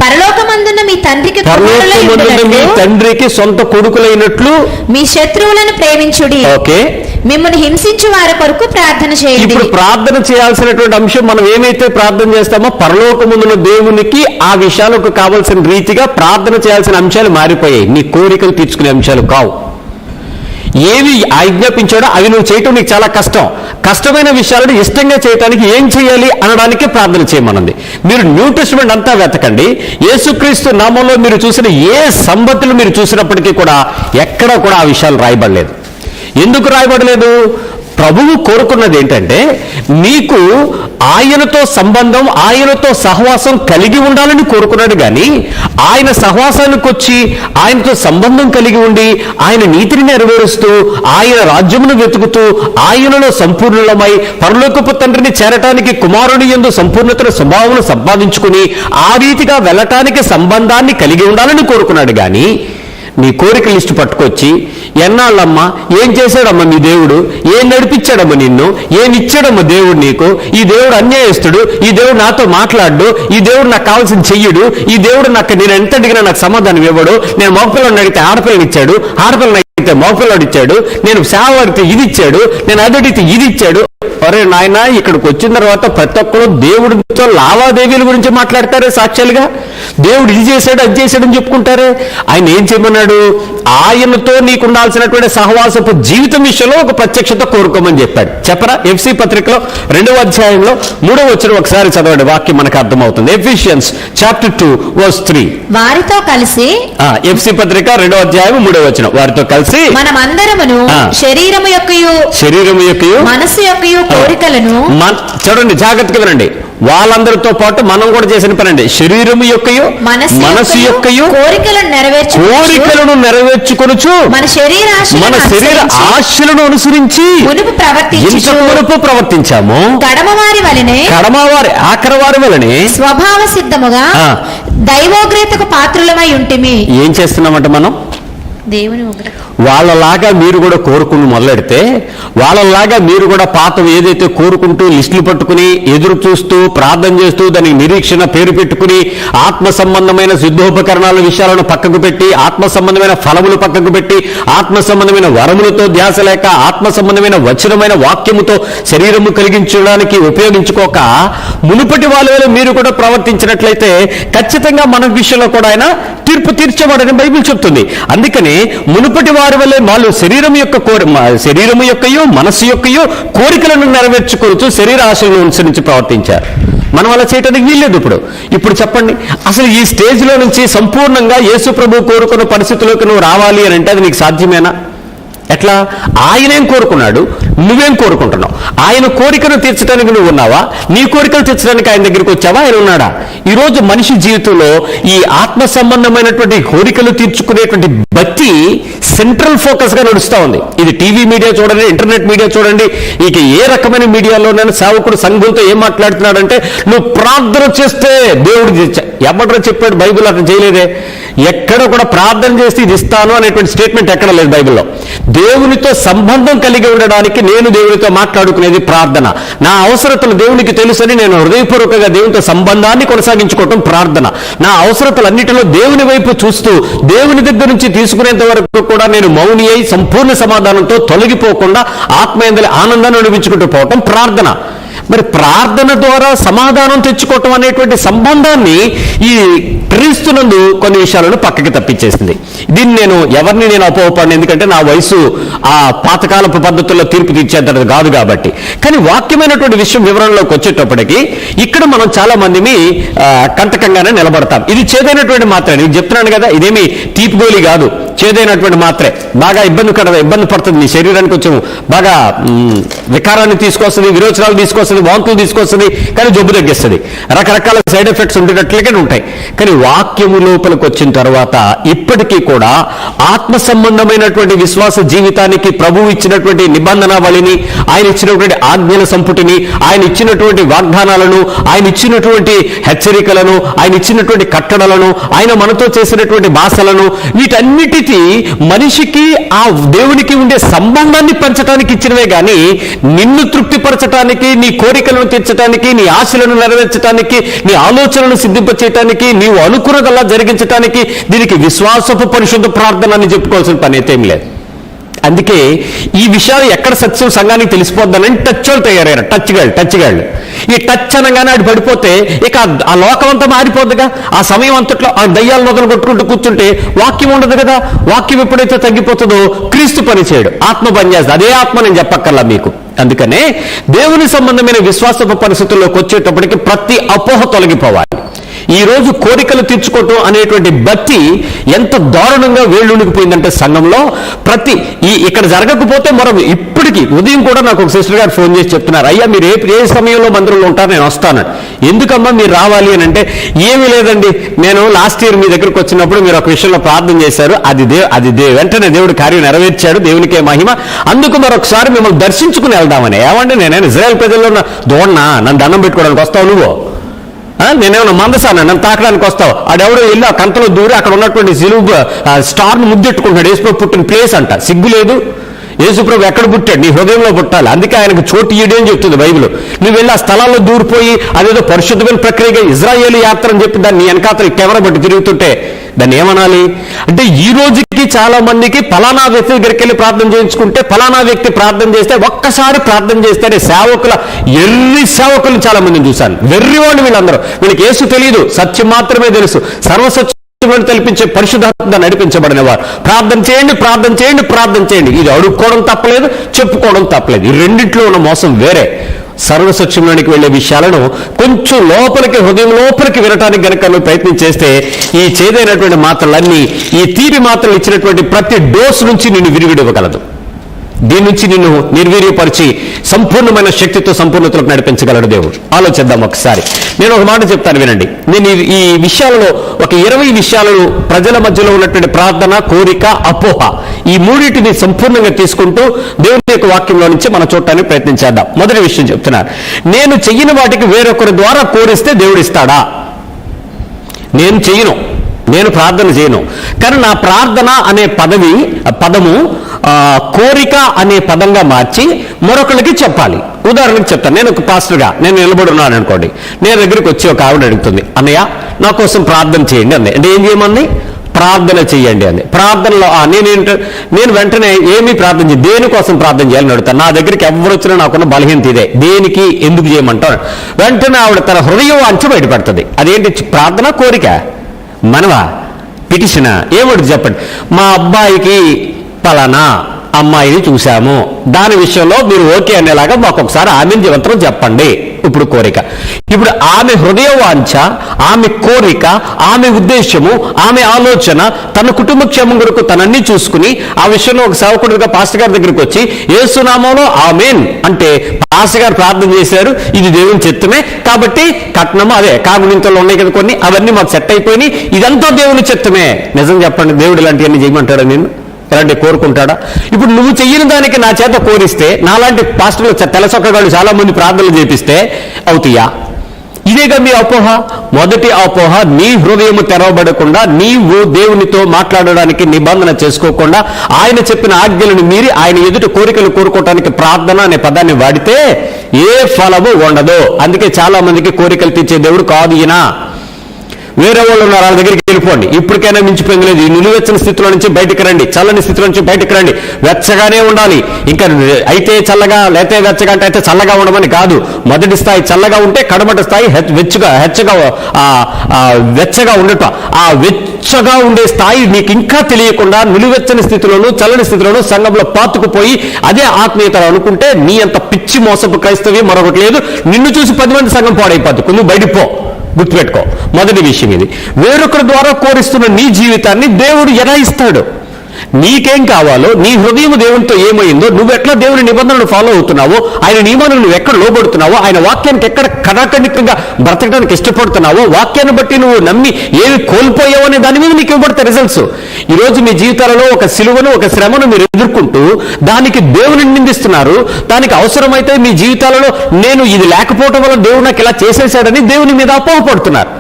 పరలోకమందున్న మీ తండ్రికి సొంత కొడుకులైనట్లు మీ శత్రువులను ప్రేమించుడి. ఓకే. మిమ్మల్ని హింసించు వారి కొరకు ప్రార్థన చేయండి. ఇప్పుడు ప్రార్థన చేయాల్సినటువంటి అంశం, మనం ఏమైతే ప్రార్థన చేస్తామో పరలోకముందున్న దేవునికి ఆ విషయాలకు కావాల్సిన రీతిగా ప్రార్థన చేయాల్సిన అంశాలు మారిపోయాయి. నీ కోరికలు తీర్చుకునే అంశాలు కావు. ఏవి ఆజ్ఞాపించాడో అవి నువ్వు చేయటం నీకు చాలా కష్టమైన విషయాలను ఇష్టంగా చేయటానికి ఏం చేయాలి అనడానికి ప్రార్థన చేయమన్నది. మీరు న్యూ టెస్టిమెంట్ అంతా వెతకండి. యేసుక్రీస్తు నామంలో మీరు చూసిన ఏ సంగతులు మీరు చూసినప్పటికీ కూడా ఎక్కడా కూడా ఆ విషయాలు రాయబడలేదు. ఎందుకు రాయబడలేదు? ప్రభువు కోరుకున్నది ఏంటంటే నీకు ఆయనతో సంబంధం, ఆయనతో సహవాసం కలిగి ఉండాలని కోరుకున్నాడు. కానీ ఆయన సహవాసానికి వచ్చి ఆయనతో సంబంధం కలిగి ఉండి ఆయన నీతిని నెరవేరుస్తూ ఆయన రాజ్యమును వెతుకుతూ ఆయనలో సంపూర్ణమై పరలోకపు తండ్రిని చేరటానికి కుమారుని యందు సంపూర్ణతను స్వభావం సంపాదించుకుని ఆ రీతిగా వెళ్ళటానికి సంబంధాన్ని కలిగి ఉండాలని కోరుకున్నాడు. కానీ నీ కోరిక లిస్టు పట్టుకొచ్చి ఎన్నాళ్ళమ్మా, ఏం చేశాడమ్మా మీ దేవుడు, ఏం నడిపించాడమ్మా నిన్ను, ఏమిచ్చాడమ్మా దేవుడు నీకు, ఈ దేవుడు అన్యాయస్తుడు, ఈ దేవుడు నాతో మాట్లాడు, ఈ దేవుడు నాకు కావాల్సింది చెయ్యడు, ఈ దేవుడు నేను ఎంత అడిగినా నాకు సమాధానం ఇవ్వడు, నేను మగపిల్లని అడిగితే ఆడపిల్లని ఇచ్చాడు, ఆడపిల్లని అడిగితే మగపిల్లాడు ఇచ్చాడు, నేను సేవ అడిగితే ఇది ఇచ్చాడు, నేను అది అడిగితే ఇది ఇచ్చాడు అరే నాయన ఇక్కడికి వచ్చిన తర్వాత ప్రతి ఒక్కరు దేవుడితో లావాదేవీల గురించి మాట్లాడతారే సాక్ష్యాలుగా. దేవుడు ఇది చేశాడు అది చేశాడని చెప్పుకుంటారే. ఆయన ఏం చేయమన్నాడు? ఆయనతో నీకు ఉండాల్సినటువంటి సహవాసపు జీవితం విషయంలో ఒక ప్రత్యక్షత కోరుకోమని చెప్పాడు. చెప్పరా? ఎఫ్సి పత్రికలో 2వ అధ్యాయంలో 3వ వచనం ఒకసారి చదవండి, వాక్యం మనకు అర్థమవుతుంది. Ephesians chapter 2:3. వారితో కలిసి, ఎఫ్సి పత్రిక 2వ అధ్యాయం 3వ వచనం, వారితో కలిసి మనమందరమును శరీరము యొక్కయు మనసు యొక్కయు కోరికలను, చూడండి జాగ్రత్తగా వినండి, వాళ్ళందరితో పాటు మనం కూడా చేసిన పనండి. శరీరము యొక్కయు మనసు యొక్కయు కోరికలను నెరవేర్చుకొనుచు మన శరీర ఆశలను అనుసరించి మునుపు ప్రవర్తించాము. కడమవారి ఆఖరవారి వలనే స్వభావ సిద్ధముగా దైవోగ్రతకు పాత్రులమై ఉంటిమి. ఏం చేస్తున్నామంట మనం? దేవుని వాళ్ళలాగా మీరు కూడా కోరుకుని మొదలెడితే, వాళ్ళలాగా మీరు కూడా పాత ఏదైతే కోరుకుంటూ లిస్టులు పట్టుకుని ఎదురు చూస్తూ ప్రార్థన చేస్తూ దానికి నిరీక్షణ పేరు పెట్టుకుని ఆత్మ సంబంధమైన సిద్ధోపకరణాల విషయాలను పక్కకు పెట్టి, ఆత్మ సంబంధమైన ఫలములు పక్కకు పెట్టి, ఆత్మ సంబంధమైన వరములతో ధ్యాస లేక, ఆత్మ సంబంధమైన వచనమైన వాక్యముతో శరీరము కలిగించడానికి ఉపయోగించుకోక మునుపటి వాళ్ళ మీరు కూడా ప్రవర్తించినట్లయితే ఖచ్చితంగా మన విషయంలో కూడా ఆయన తీర్పు తీర్చబడని బైబిల్ చెప్తుంది. అందుకని మునుపటి వారి వల్లే వాళ్ళు శరీరము యొక్కయు మనస్సు యొక్కయు కోరికలను నెరవేర్చుకోవచ్చు, శరీర ఆశలను అనుసరించి ప్రవర్తించారు. మనం అలా చేయడానికి వీల్లేదు. ఇప్పుడు చెప్పండి, అసలు ఈ స్టేజ్లో నుంచి సంపూర్ణంగా యేసు ప్రభు కోరుకున్న పరిస్థితిలోకి నువ్వు రావాలి అని అంటే అది నీకు సాధ్యమేనా? ఎట్లా? ఆయనేం కోరుకున్నాడు, నువ్వేం కోరుకుంటున్నావు? ఆయన కోరికను తీర్చడానికి నువ్వు ఉన్నావా? నీ కోరికలు తీర్చడానికి ఆయన దగ్గరికి వచ్చావా? ఆయన ఉన్నాడా? ఈరోజు మనిషి జీవితంలో ఈ ఆత్మ సంబంధమైనటువంటి కోరికలు తీర్చుకునేటువంటి భక్తి సెంట్రల్ ఫోకస్ గా నడుస్తూ ఉంది. ఇది టీవీ మీడియా చూడండి, ఇంటర్నెట్ మీడియా చూడండి, ఇక ఏ రకమైన మీడియాలోనైనా సేవకుడు సంఘంతో ఏం మాట్లాడుతున్నాడంటే, నువ్వు ప్రార్థన చేస్తే దేవుడు ఎవడో చెప్పాడు? బైబిల్ అట్లా చేయలేదే. ఎక్కడ కూడా ప్రార్థన చేస్తే ఇది ఇస్తాను అనేటువంటి స్టేట్మెంట్ ఎక్కడ లేదు బైబిల్లో. దేవునితో సంబంధం కలిగి ఉండడానికి నేను దేవునితో మాట్లాడుకునేది ప్రార్థన. నా అవసరతలు దేవునికి తెలుసని నేను హృదయపూర్వకంగా దేవునితో సంబంధాన్ని కొనసాగించుకోవటం ప్రార్థన. నా అవసరతలన్నిటిలో దేవుని వైపు చూస్తూ దేవుని దగ్గర నుంచి తీసుకునేంత వరకు కూడా నేను మౌని అయి సంపూర్ణ సమాధానంతో తొలగిపోకుండా ఆత్మయందలి ఆనందాన్ని అనుభవించుకుంటూ పోవటం ప్రార్థన. మరి ప్రార్థన ద్వారా సమాధానం తెచ్చుకోవటం అనేటువంటి సంబంధాన్ని ఈ క్రీస్తునందు కొన్ని విషయాలను పక్కకి తప్పించేసింది. దీన్ని ఎవరిని నేను అపోహపడిన, ఎందుకంటే నా వయసు ఆ పాతకాలపు పద్ధతుల్లో తీర్పు తీర్చేంతది కాదు కాబట్టి. కానీ వాక్యమైనటువంటి విషయం వివరణలోకి వచ్చేటప్పటికి ఇక్కడ మనం చాలా మందిని కంటకంగానే నిలబడతాం. ఇది చేదైనటువంటి మాత్రే, నేను చెప్తున్నాను కదా, ఇదేమి తీపి గోలి కాదు, చేదైనటువంటి మాత్రే. బాగా ఇబ్బంది పడుతుంది, నీ శరీరానికి కొంచెం బాగా వికారాన్ని తీసుకొస్తుంది, విరోచనాలు తీసుకొస్తుంది, వాంతులు తీసుకొస్తుంది, కానీ జబ్బు తగ్గిస్తుంది. రకరకాల సైడ్ ఎఫెక్ట్స్ ఉండేటట్లుగానే ఉంటాయి. కానీ వాక్యము లోపలికి వచ్చిన తర్వాత ఇప్పటికీ కూడా ఆత్మ సంబంధమైనటువంటి విశ్వాస జీవితానికి ప్రభువు ఇచ్చినటువంటి నిబంధనావళిని, ఆయన ఇచ్చినటువంటి ఆజ్ఞల సంపుటిని, ఆయన ఇచ్చినటువంటి వాగ్దానాలను, ఆయన ఇచ్చినటువంటి హెచ్చరికలను, ఆయన ఇచ్చినటువంటి కట్టడలను, ఆయన మనతో చేసినటువంటి భాషలను, వీటన్నిటికీ మనిషికి ఆ దేవునికి ఉండే సంబంధాన్ని పెంచడానికి ఇచ్చినవే కానీ నిన్ను తృప్తిపరచడానికి, నీ కోరికలను తీర్చడానికి, నీ ఆశలను నెరవేర్చడానికి, నీ ఆలోచనలను సిద్ధింపచేయటానికి, నీవు అనుకున్నదల్లా జరిగించడానికి దీనికి విశ్వాసపు పరిశుద్ధ ప్రార్థన అని చెప్పుకోవాల్సిన పని అయితే ఏం లేదు. అందుకే ఈ విషయాలు ఎక్కడ సత్యం సంఘానికి తెలిసిపోద్దని టచ్ వాళ్ళు తయారయ్యారు. టచ్ గాళ్ళు ఈ టచ్ అనగానే ఆడు పడిపోతే ఇక ఆ లోకం అంతా మారిపోద్దుగా. ఆ సమయం అంతట్లో ఆ దయ్యాలు మొదలు కొట్టుకుంటూ కూర్చుంటే వాక్యం ఉండదు కదా. వాక్యం ఎప్పుడైతే తగ్గిపోతుందో క్రీస్తు పని చేయడు, ఆత్మ పని చేస్తుంది. అదే ఆత్మ నేను చెప్పక్కర్లా మీకు. అందుకనే దేవుని సంబంధమైన విశ్వాసపు పరిస్థితుల్లోకి వచ్చేటప్పటికి ప్రతి అపోహ తొలగిపోవాలి. ఈ రోజు కోరికలు తీర్చుకోవటం అనేటువంటి భక్తి ఎంత దారుణంగా వేళ్ళునికిపోయిందంటే సంఘంలో ఇక్కడ జరగకపోతే ఇప్పటికీ ఉదయం కూడా నాకు ఒక సిస్టర్ గారు ఫోన్ చేసి చెప్తున్నారు, అయ్యా మీరు ఏ సమయంలో మందిరంలో ఉంటారు, నేను వస్తాను. ఎందుకమ్మా మీరు రావాలి అని అంటే, ఏమీ లేదండి, నేను లాస్ట్ ఇయర్ మీ దగ్గరకు వచ్చినప్పుడు మీరు ఒక విషయంలో ప్రార్థన చేశారు, అది వెంటనే దేవుడు కార్యం నెరవేర్చాడు, దేవునికే మహిమ, అందుకు మరొకసారి మిమ్మల్ని దర్శించుకుని వెళ్దామని. ఏమంటే నేనేం ఇజ్రాయెల్ ప్రజల్లో దోడనా, నన్ను దండం పెట్టుకోవడానికి వస్తావు నువ్వు? నేనేమన్నా మందసాను నన్ను తాకడానికి వస్తావు? ఆడెవడో వెళ్ళి ఆ కంతలో దూరి అక్కడ ఉన్నటువంటి సిలువు స్టార్ను ముద్దెట్టుకుంటున్నాడు. యేసుప్రభు పుట్టిన ప్లేస్ అంట. సిగ్గు లేదు? యేసుప్రభు ఎక్కడ పుట్టాడు? నీ హృదయంలో పుట్టాలి. అందుకే ఆయనకు చోటు ఇయ్యడం అని చెప్తుంది బైబిల్. నువ్వు వెళ్ళి ఆ స్థలాల్లో దూరిపోయి అదేదో పరిశుద్ధమైన ప్రక్రియగా ఇజ్రాయేలు యాత్ర అని చెప్పి దాన్ని వెనకాతలు కెమెరా బట్టి తిరుగుతుంటే దాన్ని ఏమనాలి అంటే, ఈ రోజుకి చాలా మందికి ఫలానా వ్యక్తి దగ్గరికి వెళ్ళి ప్రార్థన చేయించుకుంటే ఫలానా వ్యక్తి ప్రార్థన చేస్తే ఒక్కసారి ప్రార్థన చేస్తే సేవకుల ఎర్రి సేవకులు చాలా మందిని చూశాను. వెర్రివాళ్ళు వీళ్ళందరూ. వీళ్ళకి యేసు తెలియదు, సత్యం మాత్రమే తెలుసు. సర్వసత్యములను తెలిపించే పరిశుద్ధాత్మ నడిపించబడిన వారు. ప్రార్థన చేయండి, ప్రార్థన చేయండి, ప్రార్థన చేయండి. ఇది అడుక్కోవడం తప్పలేదు, చెప్పుకోవడం తప్పలేదు. ఈ రెండింటిలో ఉన్న మోసం వేరే. సర్వసత్యంలోనికి వెళ్లే విషయాలను కొంచెం లోపలికి, హృదయం లోపలికి వినటానికి గనక నువ్వు ప్రయత్నం చేస్తే ఈ చేదైనటువంటి మాత్రలన్నీ, ఈ తీపి మాత్రలు ఇచ్చినటువంటి ప్రతి డోసు నుంచి నిన్ను విరివిడివ్వగలదు. దీని నుంచి నిన్ను నిర్వీర్యపరిచి సంపూర్ణమైన శక్తితో సంపూర్ణతలకు నడిపించగలడు దేవుడు. ఆలోచిద్దాం ఒకసారి. నేను ఒక మాట చెప్తాను వినండి. నేను ఈ విషయాలలో ఒక 20 విషయాలను ప్రజల మధ్యలో ఉన్నటువంటి ప్రార్థన, కోరిక, అపోహ, ఈ మూడింటిని సంపూర్ణంగా తీసుకుంటూ దేవుని యొక్క వాక్యంలో నుంచి మనం చూడటానికి ప్రయత్నం చేద్దాం. మొదటి విషయం చెప్తున్నాను. నేను చెయ్యని వాటికి వేరొకరి ద్వారా కోరిస్తే దేవుడు ఇస్తాడా? నేను చెయ్యను, నేను ప్రార్థన చేయను. కానీ నా ప్రార్థన అనే పదము కోరిక అనే పదంగా మార్చి మరొకరికి చెప్పాలి. ఉదాహరణకు చెప్తాను. నేను ఒక పాస్టర్గా నేను నిలబడి ఉన్నాను అనుకోండి. నేను దగ్గరికి వచ్చి ఒక ఆవిడ అడుగుతుంది, అన్నయ్య నా కోసం ప్రార్థన చేయండి అంది. అంటే ఏం చేయమని? ప్రార్థన చేయండి అంది. ప్రార్థనలో నేను వెంటనే ఏమీ ప్రార్థన చేయ, దేనికోసం ప్రార్థన చేయాలని అడుగుతాను. నా దగ్గరికి ఎవరు వచ్చినా నాకున్న బలహీనత ఇదే, దేనికి ఎందుకు చేయమంటారు. వెంటనే ఆవిడ తన హృదయం అంచు బయటపడుతుంది. అదేంటి? ప్రార్థన, కోరిక, మనవా, పిటిషనా, ఏమిటి చెప్పండి. మా అబ్బాయికి పలానా అమ్మాయిని చూశాము, దాని విషయంలో మీరు ఓకే అనేలాగా మాకు ఒకసారి ఆమె జీవితం చెప్పండి. ఇప్పుడు కోరిక. ఇప్పుడు ఆమె హృదయ వాంఛ, ఆమె కోరిక, ఆమె ఉద్దేశము, ఆమె ఆలోచన, తన కుటుంబ క్షేమం కొరకు తనన్నీ చూసుకుని ఆ విషయంలో ఒక సేవకుడిగా పాస్టర్ గారి దగ్గరికి వచ్చి యేసు నామములో ఆమేన్ అంటే పాస్టర్ గారు ప్రార్థన చేశారు, ఇది దేవుని చిత్తమే కాబట్టి కట్నము అదే కాగునింతలు ఉన్నాయి కదా కొన్ని, అవన్నీ మాకు సెట్ అయిపోయినాయి, ఇదంతా దేవుని చిత్తమే. నిజం చెప్పండి, దేవుడు ఇలాంటివన్నీ చేయమంటాడా? నేను ఇలాంటి కోరుకుంటాడా? ఇప్పుడు నువ్వు చెయ్యని దానికి నా చేత కోరిస్తే, నాలాంటి పాస్టర్లు తెలసొక్కగాళ్ళు చాలా మంది ప్రార్థనలు చేపిస్తే అవుతాయా? ఇదేగా మీ అపోహ. మొదటి అపోహ, నీ హృదయము తెరవబడకుండా, నీవు దేవునితో మాట్లాడడానికి నిబంధన చేసుకోకుండా, ఆయన చెప్పిన ఆజ్ఞలను మీరి ఆయన ఎదుటి కోరికలు కోరుకోవటానికి ప్రార్థన అనే పదాన్ని వాడితే ఏ ఫలము ఉండదు. అందుకే చాలా మందికి కోరికలు తీర్చే దేవుడు కాదు ఈయన. వేరే వాళ్ళు ఉన్నారు, వాళ్ళ దగ్గరికి వెళ్ళిపోండి. ఇప్పటికైనా మించిపోయింది లేదు. ఈ నిలువెచ్చని స్థితిలో నుంచి బయటకు రండి, చల్లని స్థితిలో నుంచి బయటకు రండి. వెచ్చగానే ఉండాలి. ఇంకా అయితే చల్లగా, లేతే వెచ్చగా అంటే అయితే చల్లగా ఉండమని కాదు. మొదటి స్థాయి చల్లగా ఉంటే కడమటి స్థాయి వెచ్చగా ఉండటం. ఆ వెచ్చగా ఉండే స్థాయి నీకు ఇంకా తెలియకుండా నిలువెచ్చని స్థితిలోను, చల్లని స్థితిలోను సంఘంలో పాతుకుపోయి అదే ఆత్మీయత అనుకుంటే నీ అంత పిచ్చి మోసపు క్రైస్తవ్యం మరొకటి లేదు. నిన్ను చూసి 10 మంది సంఘం పాడైపోతుంది. నువ్వు బయటిపో. గుర్తుపెట్టుకో. మొదటి విషయం ఇది. వేరొకరి ద్వారా కోరిస్తున్న నీ జీవితాన్ని దేవుడు ఎలా ఇస్తాడు? నీకేం కావాలో, నీ హృదయం దేవునితో ఏమైందో, నువ్వు ఎట్లా దేవుని నిబంధనలు ఫాలో అవుతున్నావో, ఆయన నియమాలను నువ్వు ఎక్కడ లోబడుతున్నావో, ఆయన వాక్యానికి ఎక్కడ కడాఖండికంగా బ్రతకడానికి ఇష్టపడుతున్నావో, వాక్యాన్ని బట్టి నువ్వు నమ్మి ఏమి కోల్పోయావు అనే దాని మీద నీకు ఇవ్వబడతాయి రిజల్ట్స్. ఈరోజు మీ జీవితాలలో ఒక సిలువను, ఒక శ్రమను మీరు ఎదుర్కొంటూ దానికి దేవుని నిందిస్తున్నారు. దానికి అవసరమైతే మీ జీవితాలలో నేను ఇది లేకపోవటం వల్ల దేవుడు నాకు ఇలా చేసేసాడని దేవుని మీద అపోహపడుతున్నారు.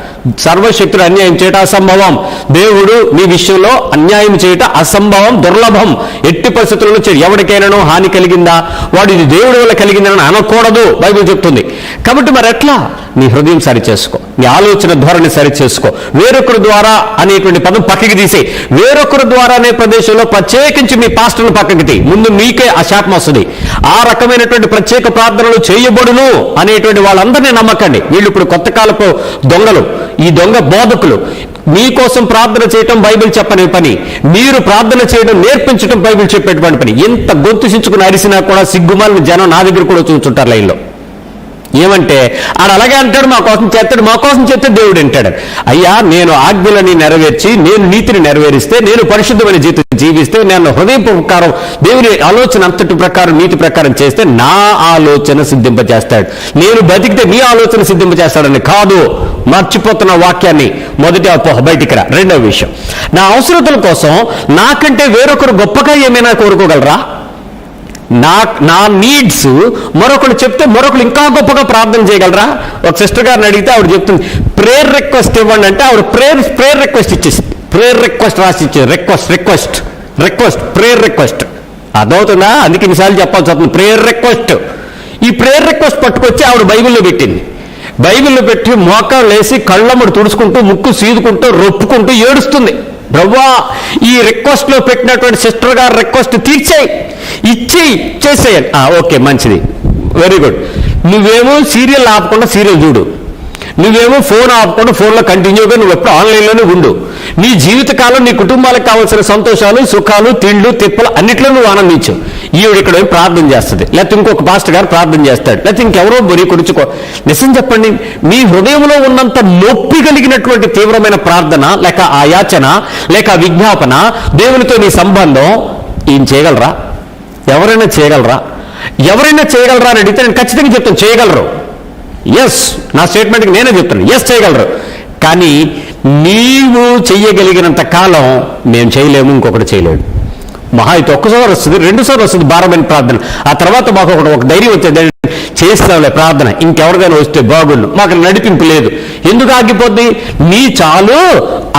సర్వశక్తుడు అన్యాయం చేయట అసంభవం. దేవుడు నీ విషయంలో అన్యాయం చేయట అసంభవం, దుర్లభం. ఎట్టి పరిస్థితుల్లో ఎవరికైనానో హాని కలిగిందా, వాడు ఇది దేవుడి వల్ల కలిగిందని అనకూడదు బైబిల్ చెప్తుంది. కాబట్టి మరి ఎట్లా? నీ హృదయం సరిచేసుకో, నీ ఆలోచన ధోరణి సరిచేసుకో. వేరొకరి ద్వారా అనేటువంటి పదం పక్కకి తీసే. వేరొకరి ద్వారా అనే ప్రదేశంలో ప్రత్యేకించి మీ పాస్టర్ను పక్కకి తీ. ముందు మీకే ఆ శాపం వస్తుంది. ఆ రకమైనటువంటి ప్రత్యేక ప్రార్థనలు చేయబడును అనేటువంటి వాళ్ళందరినీ నమ్మకండి. వీళ్ళు ఇప్పుడు కొత్త కాలపు దొంగలు, ఈ దొంగ బోధకులు. మీకోసం ప్రార్థన చేయటం బైబిల్ చెప్పని పని, మీరు ప్రార్థన చేయడం నేర్పించడం బైబిల్ చెప్పేటువంటి పని. ఎంత గొంతు చించుకుని అరిసినా కూడా సిగ్గుమాలిన జనం నా దగ్గర కూడా చూస్తుంటారు లైన్లో. ఏమంటే ఆడు అలాగే అంటాడు, మా కోసం చేస్తాడు, మా కోసం చేస్తే దేవుడు అంటాడు. అయ్యా, నేను ఆజ్ఞలని నెరవేర్చి, నేను నీతిని నెరవేరిస్తే, నేను పరిశుద్ధమైన జీవితం జీవిస్తే, నేను హృదయ ప్రకారం దేవుని ఆలోచన అంతటి ప్రకారం నీతి ప్రకారం చేస్తే నా ఆలోచన సిద్ధింపజేస్తాడు. నేను బతికితే నీ ఆలోచన సిద్ధింపజేస్తాడని కాదు. మర్చిపోతున్న వాక్యాన్ని. మొదటి అపోహ బయటికి రా. రెండవ విషయం, నా అవసరతల కోసం నాకంటే వేరొకరు గొప్పగా ఏమైనా కోరుకోగలరా? నా నీడ్స్ మరొకరు చెప్తే మరొకరు ఇంకా గొప్పగా ప్రార్థన చేయగలరా? ఒక సిస్టర్ గారిని అడిగితే ఆవిడ చెప్తుంది, ప్రేయర్ రిక్వెస్ట్ ఇవ్వండి అంటే ఆవిడ ప్రేయర్ రిక్వెస్ట్ ఇచ్చేసి, ప్రేయర్ రిక్వెస్ట్ రాసి ఇచ్చేది. Request prayer request. అదవుతుందా? అందుకే ఇన్నిసార్లు చెప్పాల్సి వస్తుంది ప్రేయర్ రిక్వెస్ట్. ఈ ప్రేయర్ రిక్వెస్ట్ పట్టుకొచ్చి ఆవిడ బైబిల్లో పెట్టింది. బైబిల్లో పెట్టి మోకాలు వేసి కళ్ళమ్మడు తుడుచుకుంటూ, ముక్కు సీదుకుంటూ, రొప్పుకుంటూ ఏడుస్తుంది. బ్రవ్వా ఈ రిక్వెస్ట్లో పెట్టినటువంటి సిస్టర్ గారు రిక్వెస్ట్ తీర్చేయి, చేసేయండి. ఓకే, మంచిది, వెరీ గుడ్. నువ్వేమో సీరియల్ ఆపకుండా సీరియల్ చూడు, నువ్వేమో ఫోన్ ఆపకుండా ఫోన్లో కంటిన్యూగా నువ్వు ఎప్పుడు ఆన్లైన్లోనే ఉండు. నీ జీవితకాలం నీ కుటుంబాలకు కావాల్సిన సంతోషాలు, సుఖాలు, తిండ్లు, తిప్పలు అన్నిట్లో నువ్వు ఆనందించు. ఈవిడ ఇక్కడ ప్రార్థన చేస్తుంది, లేకపోతే ఇంకొక పాస్టర్ గారు ప్రార్థన చేస్తాడు, లేకపోతే ఇంకెవరో బొరి కొడుచుకో. నిజం చెప్పండి, మీ హృదయంలో ఉన్నంత నొప్పి కలిగినటువంటి తీవ్రమైన ప్రార్థన లేక ఆ యాచన లేక విజ్ఞాపన, దేవునితో నీ సంబంధం ఈయన చేయగలరా? ఎవరైనా చేయగలరా? ఎవరైనా చేయగలరా అని అడిగితే నేను ఖచ్చితంగా చెప్తాను, చేయగలరు. ఎస్, నా స్టేట్మెంట్కి నేనే చెప్తాను, ఎస్ చేయగలరు. కానీ నీవు చెయ్యగలిగినంత కాలం మేము చేయలేము, ఇంకొకటి చేయలేడు. మహా అయితే ఒక్కసారి వస్తుంది, 2 సార్లు వస్తుంది భారమైన ప్రార్థన. ఆ తర్వాత మాకు ఒక ధైర్యం వచ్చేది, చేస్తాంలే ప్రార్థన, ఇంకెవరికైనా వస్తే బాగుండు. మాకు నడిపింపు లేదు. ఎందుకు ఆగిపోద్ది? నీ చాలు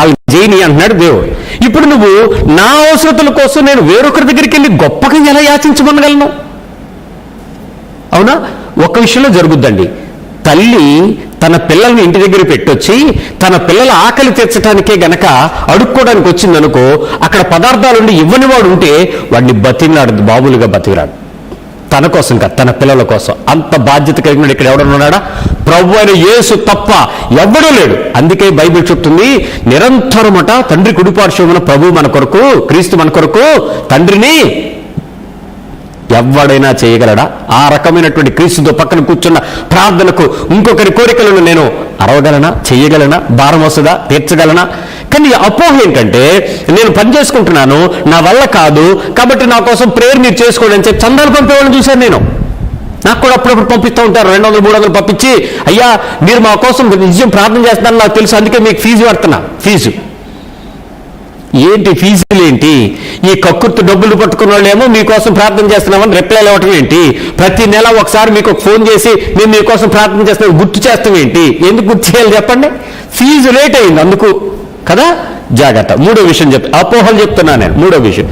అవి చేయని అంటున్నాడు దేవుడు. ఇప్పుడు నువ్వు నా అవసరతల కోసం నేను వేరొకరి దగ్గరికి వెళ్ళి గొప్పగా ఎలా యాచించమనగలను? అవునా? ఒక్క విషయంలో జరుగుద్దండి, తల్లి తన పిల్లల్ని ఇంటి దగ్గర పెట్టొచ్చి తన పిల్లల ఆకలి తీర్చడానికే గనక అడుక్కోవడానికి వచ్చిందనుకో, అక్కడ పదార్థాలుండి ఇవ్వని వాడు ఉంటే వాడిని బతికినాడు, బాబులుగా బతికిరాడు. తన కోసం కాదు, తన పిల్లల కోసం. అంత బాధ్యత కలిగినాడు ఇక్కడ ఎవడన్నాడా? ప్రభు అయిన యేసు తప్ప ఎవ్వడూ లేడు. అందుకే బైబిల్ చెప్తుంది, నిరంతరమట తండ్రి కుడిపార్శ్వమున ప్రభు మన కొరకు, క్రీస్తు మన కొరకు తండ్రిని ఎవడైనా చేయగలడా? ఆ రకమైనటువంటి క్రీస్తుతో పక్కన కూర్చున్న ప్రార్థనకు ఇంకొకరి కోరికలను నేను అరవగలనా? చేయగలనా? భారం వస్తుందా? తీర్చగలనా? కానీ అపోహ ఏంటంటే, నేను పని చేసుకుంటున్నాను, నా వల్ల కాదు కాబట్టి నా కోసం ప్రేయర్ మీరు చేసుకోండి అని చెప్పి చందాలు పంపేవాళ్ళని చూశాను నేను. నాకు కూడా అప్పుడప్పుడు పంపిస్తూ ఉంటారు, 200, 300 పంపించి, అయ్యా మీరు మా కోసం నిజం ప్రార్థన చేస్తున్నారని నాకు తెలుసు, అందుకే మీకు ఫీజు పడుతున్నా. ఫీజు ఏంటి? ఫీజులు ఏంటి? ఈ కక్కుర్తి డబ్బులు పట్టుకున్న వాళ్ళేమో మీకోసం ప్రార్థన చేస్తున్నామని రిప్లైలు ఇవ్వటం ఏంటి? ప్రతి నెల ఒకసారి మీకు ఫోన్ చేసి మేము మీకోసం ప్రార్థన చేస్తున్నాం గుర్తు చేస్తాం ఏంటి? ఎందుకు గుర్తు చేయాలి చెప్పండి? ఫీజు లేట్ అయింది అందుకు కదా. జాగ్రత్త. 3వ విషయం అపోహలు చెప్తున్నా నేను. 3వ విషయం,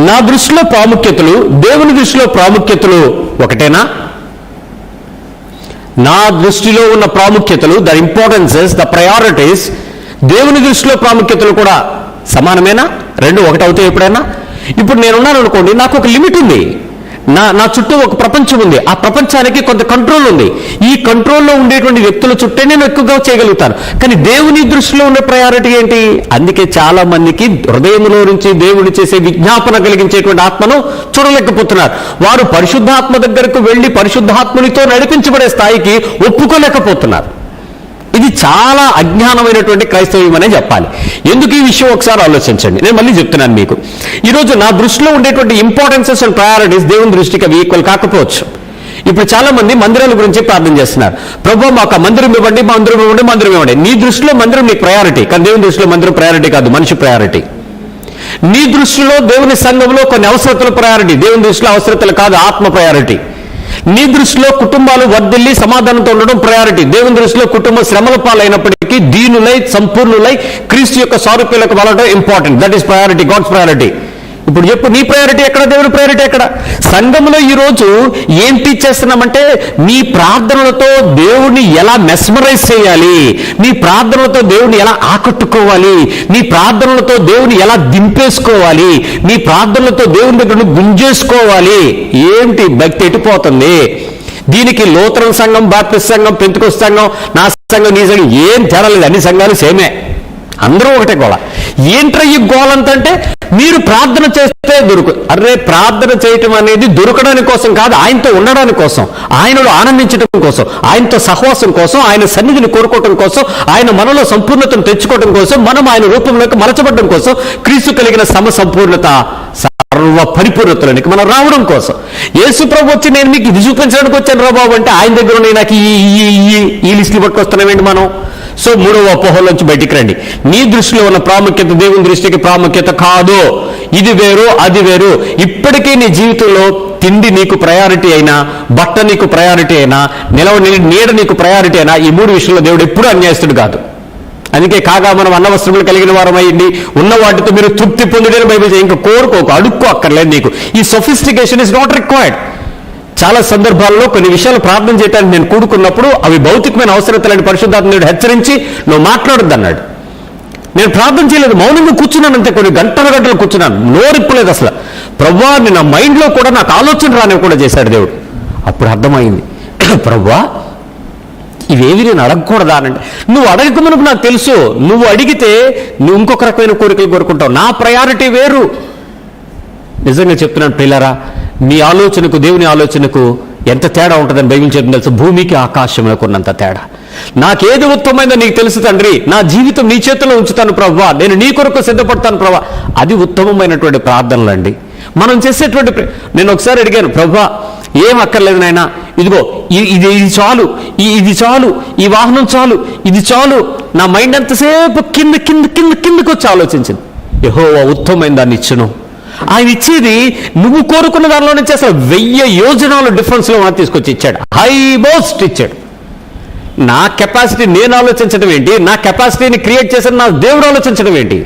నా దృష్టిలో ప్రాముఖ్యతలు దేవుని దృష్టిలో ప్రాముఖ్యతలు ఒకటేనా? నా దృష్టిలో ఉన్న ప్రాముఖ్యతలు, ద ఇంపార్టెన్సెస్, ద ప్రయారిటీస్ దేవుని దృష్టిలో ప్రాముఖ్యతలు కూడా సమానమేనా? 2 ఒకటవుతాయి ఎప్పుడైనా? ఇప్పుడు నేనున్నాను అనుకోండి, నాకు ఒక లిమిట్ ఉంది, నా చుట్టూ ఒక ప్రపంచం ఉంది, ఆ ప్రపంచానికి కొంత కంట్రోల్ ఉంది. ఈ కంట్రోల్లో ఉండేటువంటి వ్యక్తుల చుట్టే నేను ఎక్కువగా చేయగలుగుతాను. కానీ దేవుని దృష్టిలో ఉండే ప్రయారిటీ ఏంటి? అందుకే చాలా మందికి హృదయంలో నుంచి దేవుడు చేసే విజ్ఞాపన కలిగించేటువంటి ఆత్మను చూడలేకపోతున్నారు. వారు పరిశుద్ధాత్మ దగ్గరకు వెళ్ళి పరిశుద్ధాత్మనితో నడిపించబడే స్థాయికి ఒప్పుకోలేకపోతున్నారు. ఇది చాలా అజ్ఞానమైనటువంటి క్రైస్తవ్యం అనే చెప్పాలి. ఎందుకు ఈ విషయం ఒకసారి ఆలోచించండి. నేను మళ్ళీ చెప్తున్నాను మీకు, ఈరోజు నా దృష్టిలో ఉండేటువంటి ఇంపార్టెన్సెస్ అండ్ ప్రయారిటీస్ దేవుని దృష్టికి అవి ఈక్వల్ కాకపోవచ్చు. ఇప్పుడు చాలా మంది మందిరాల గురించి ప్రార్థన చేస్తున్నారు. ప్రభు మాకు మందిరం ఇవ్వండి, మందిరం ఇవ్వండి, మందిరం ఇవ్వండి. నీ దృష్టిలో మందిరం నీ ప్రయారిటీ, కానీ దేవుని దృష్టిలో మందిరం ప్రయారిటీ కాదు, మనిషి ప్రయారిటీ. నీ దృష్టిలో దేవుని సంఘంలో కొన్ని అవసరతల ప్రయారిటీ, దేవుని దృష్టిలో అవసరతలు కాదు, ఆత్మ ప్రయారిటీ. నీ దృష్టిలో కుటుంబాలు వర్ధిల్లి సమాధానంతో ఉండడం ప్రయారిటీ, దేవుని దృష్టిలో కుటుంబం శ్రమల పాలైనప్పటికీ దీనులై సంపూర్ణులై క్రీస్తు యొక్క సారూప్యాలకు వెళ్ళడం important. That is priority, God's priority. ఇప్పుడు చెప్పు, నీ ప్రయారిటీ ఎక్కడ? దేవుని ప్రయారిటీ ఎక్కడ? సంఘంలో ఈరోజు ఏం టీచ్ చేస్తున్నామంటే, నీ ప్రార్థనలతో దేవుణ్ణి ఎలా మెస్మరైజ్ చేయాలి, నీ ప్రార్థనలతో దేవుణ్ణి ఎలా ఆకట్టుకోవాలి, నీ ప్రార్థనలతో దేవుని ఎలా దింపేసుకోవాలి, నీ ప్రార్థనలతో దేవుని దగ్గర గుంజేసుకోవాలి. ఏంటి భక్తి ఎటుపోతుంది? దీనికి లూథరన్ సంఘం, బాప్టిస్ట్ సంఘం, పెంతెకోస్తు సంఘం, నా సంఘం, నీ సంఘం ఏం తేడా, అన్ని సంఘాలు సేమే, అందరూ ఒకటే గోళ. ఏంట్రా ఈ గోళంతంటే, మీరు ప్రార్థన చేస్తే అరే ప్రార్థన చేయటం అనేది దొరకడానికి కోసం కాదు, ఆయనతో ఉండడానికి కోసం, ఆయనలో ఆనందించడం కోసం, ఆయనతో సహవాసం కోసం, ఆయన సన్నిధిని కోరుకోవటం కోసం, ఆయన మనలో సంపూర్ణతను తెచ్చుకోవడం కోసం, మనం ఆయన రూపంలోకి మలచబడడం కోసం, క్రీస్తు కలిగిన సంపూర్ణత సర్వ పరిపూర్ణతలోనికి మనం రావడం కోసం. యేసు ప్రభు వచ్చి నేను మీకు ఇది చూపించడానికి వచ్చాను రా బాబు అంటే, ఆయన దగ్గర ఉన్నాయి నాకు ఈ లిస్టులు పట్టుకొస్తున్నామేంటి మనం? సో 3వ అపోహలోంచి బయటికి రండి. నీ దృష్టిలో ఉన్న ప్రాముఖ్యత దేవుని దృష్టికి ప్రాముఖ్యత కాదు. ఇది వేరు, అది వేరు. ఇప్పటికీ నీ జీవితంలో తిండి నీకు ప్రయారిటీ అయినా, బట్ట నీకు ప్రయారిటీ అయినా, నీడ నీకు ప్రయారిటీ అయినా, ఈ 3 విషయంలో దేవుడు ఎప్పుడూ అన్యాయస్తుడు కాదు. అందుకే కాగా మనం అన్న వస్త్రములు కలిగిన వారమైంది, ఉన్న వాటితో మీరు తృప్తి పొందుడని బైబిల్ ఇంకా కోరుకోకు, అడుక్కో అక్కర్లేదు నీకు. ఈ సొఫిస్టికేషన్ ఇస్ నాట్ రిక్వైర్డ్. చాలా సందర్భాల్లో కొన్ని విషయాలు ప్రార్థన చేయడానికి నేను కూడుకున్నప్పుడు అవి భౌతికమైన అవసరతలని పరిశుద్ధాత్మ దేవుడు హెచ్చరించి నువ్వు మాట్లాడొద్దు అన్నాడు. నేను ప్రార్థన చేయలేదు, మౌనంగా కూర్చున్నాను అంతే. కొన్ని గంటలు కూర్చున్నాను, నోరిప్పలేదు అసలు. ప్రభువా, నా మైండ్లో కూడా నాకు ఆలోచన రాని కూడా చేశాడు దేవుడు. అప్పుడు అర్థమైంది, ప్రభువా ఇవేవి నేను అడగకూడదా అనంటే, నువ్వు అడగకమునుపు నాకు తెలుసు, నువ్వు అడిగితే నువ్వు ఇంకొక రకమైన కోరికలు కోరుకుంటావు. నా ప్రయారిటీ వేరు. నిజంగా చెప్తున్నాను ప్రియులారా, నీ ఆలోచనకు దేవుని ఆలోచనకు ఎంత తేడా ఉంటుందని బైబిల్ చెప్తుంది తెలుసు. భూమికి ఆకాశంలో ఉన్నంత తేడా. నాకేది ఉత్తమమైందో నీకు తెలుసు తండ్రి, నా జీవితం నీ చేతిలో ఉంచుతాను ప్రభువా, నేను నీ కొరకు సిద్ధపడతాను ప్రభువా. అది ఉత్తమమైనటువంటి ప్రార్థనలు అండి మనం చేసేటువంటి. నేను ఒకసారి అడిగాను, ప్రభువా ఏం అక్కర్లేదు నాయనా, ఇదిగో ఇది చాలు, ఇది చాలు, ఈ వాహనం చాలు, ఇది చాలు. నా మైండ్ ఎంతసేపు కిందకు వచ్చి ఆలోచించింది. యెహోవా ఉత్తమమైన దాన్ని ఇచ్చును. ఆయన ఇచ్చేది నువ్వు కోరుకున్న దానిలో నుంచి అసలు 1000 యోజనాలు డిఫరెన్స్లో మనం తీసుకొచ్చి ఇచ్చాడు. హై మోస్ట్ ఇచ్చాడు. నా కెపాసిటీ నేను ఆలోచించడం ఏంటి, నా కెపాసిటీని క్రియేట్ చేసిన నా దేవుడు ఆలోచించడం ఏంటి?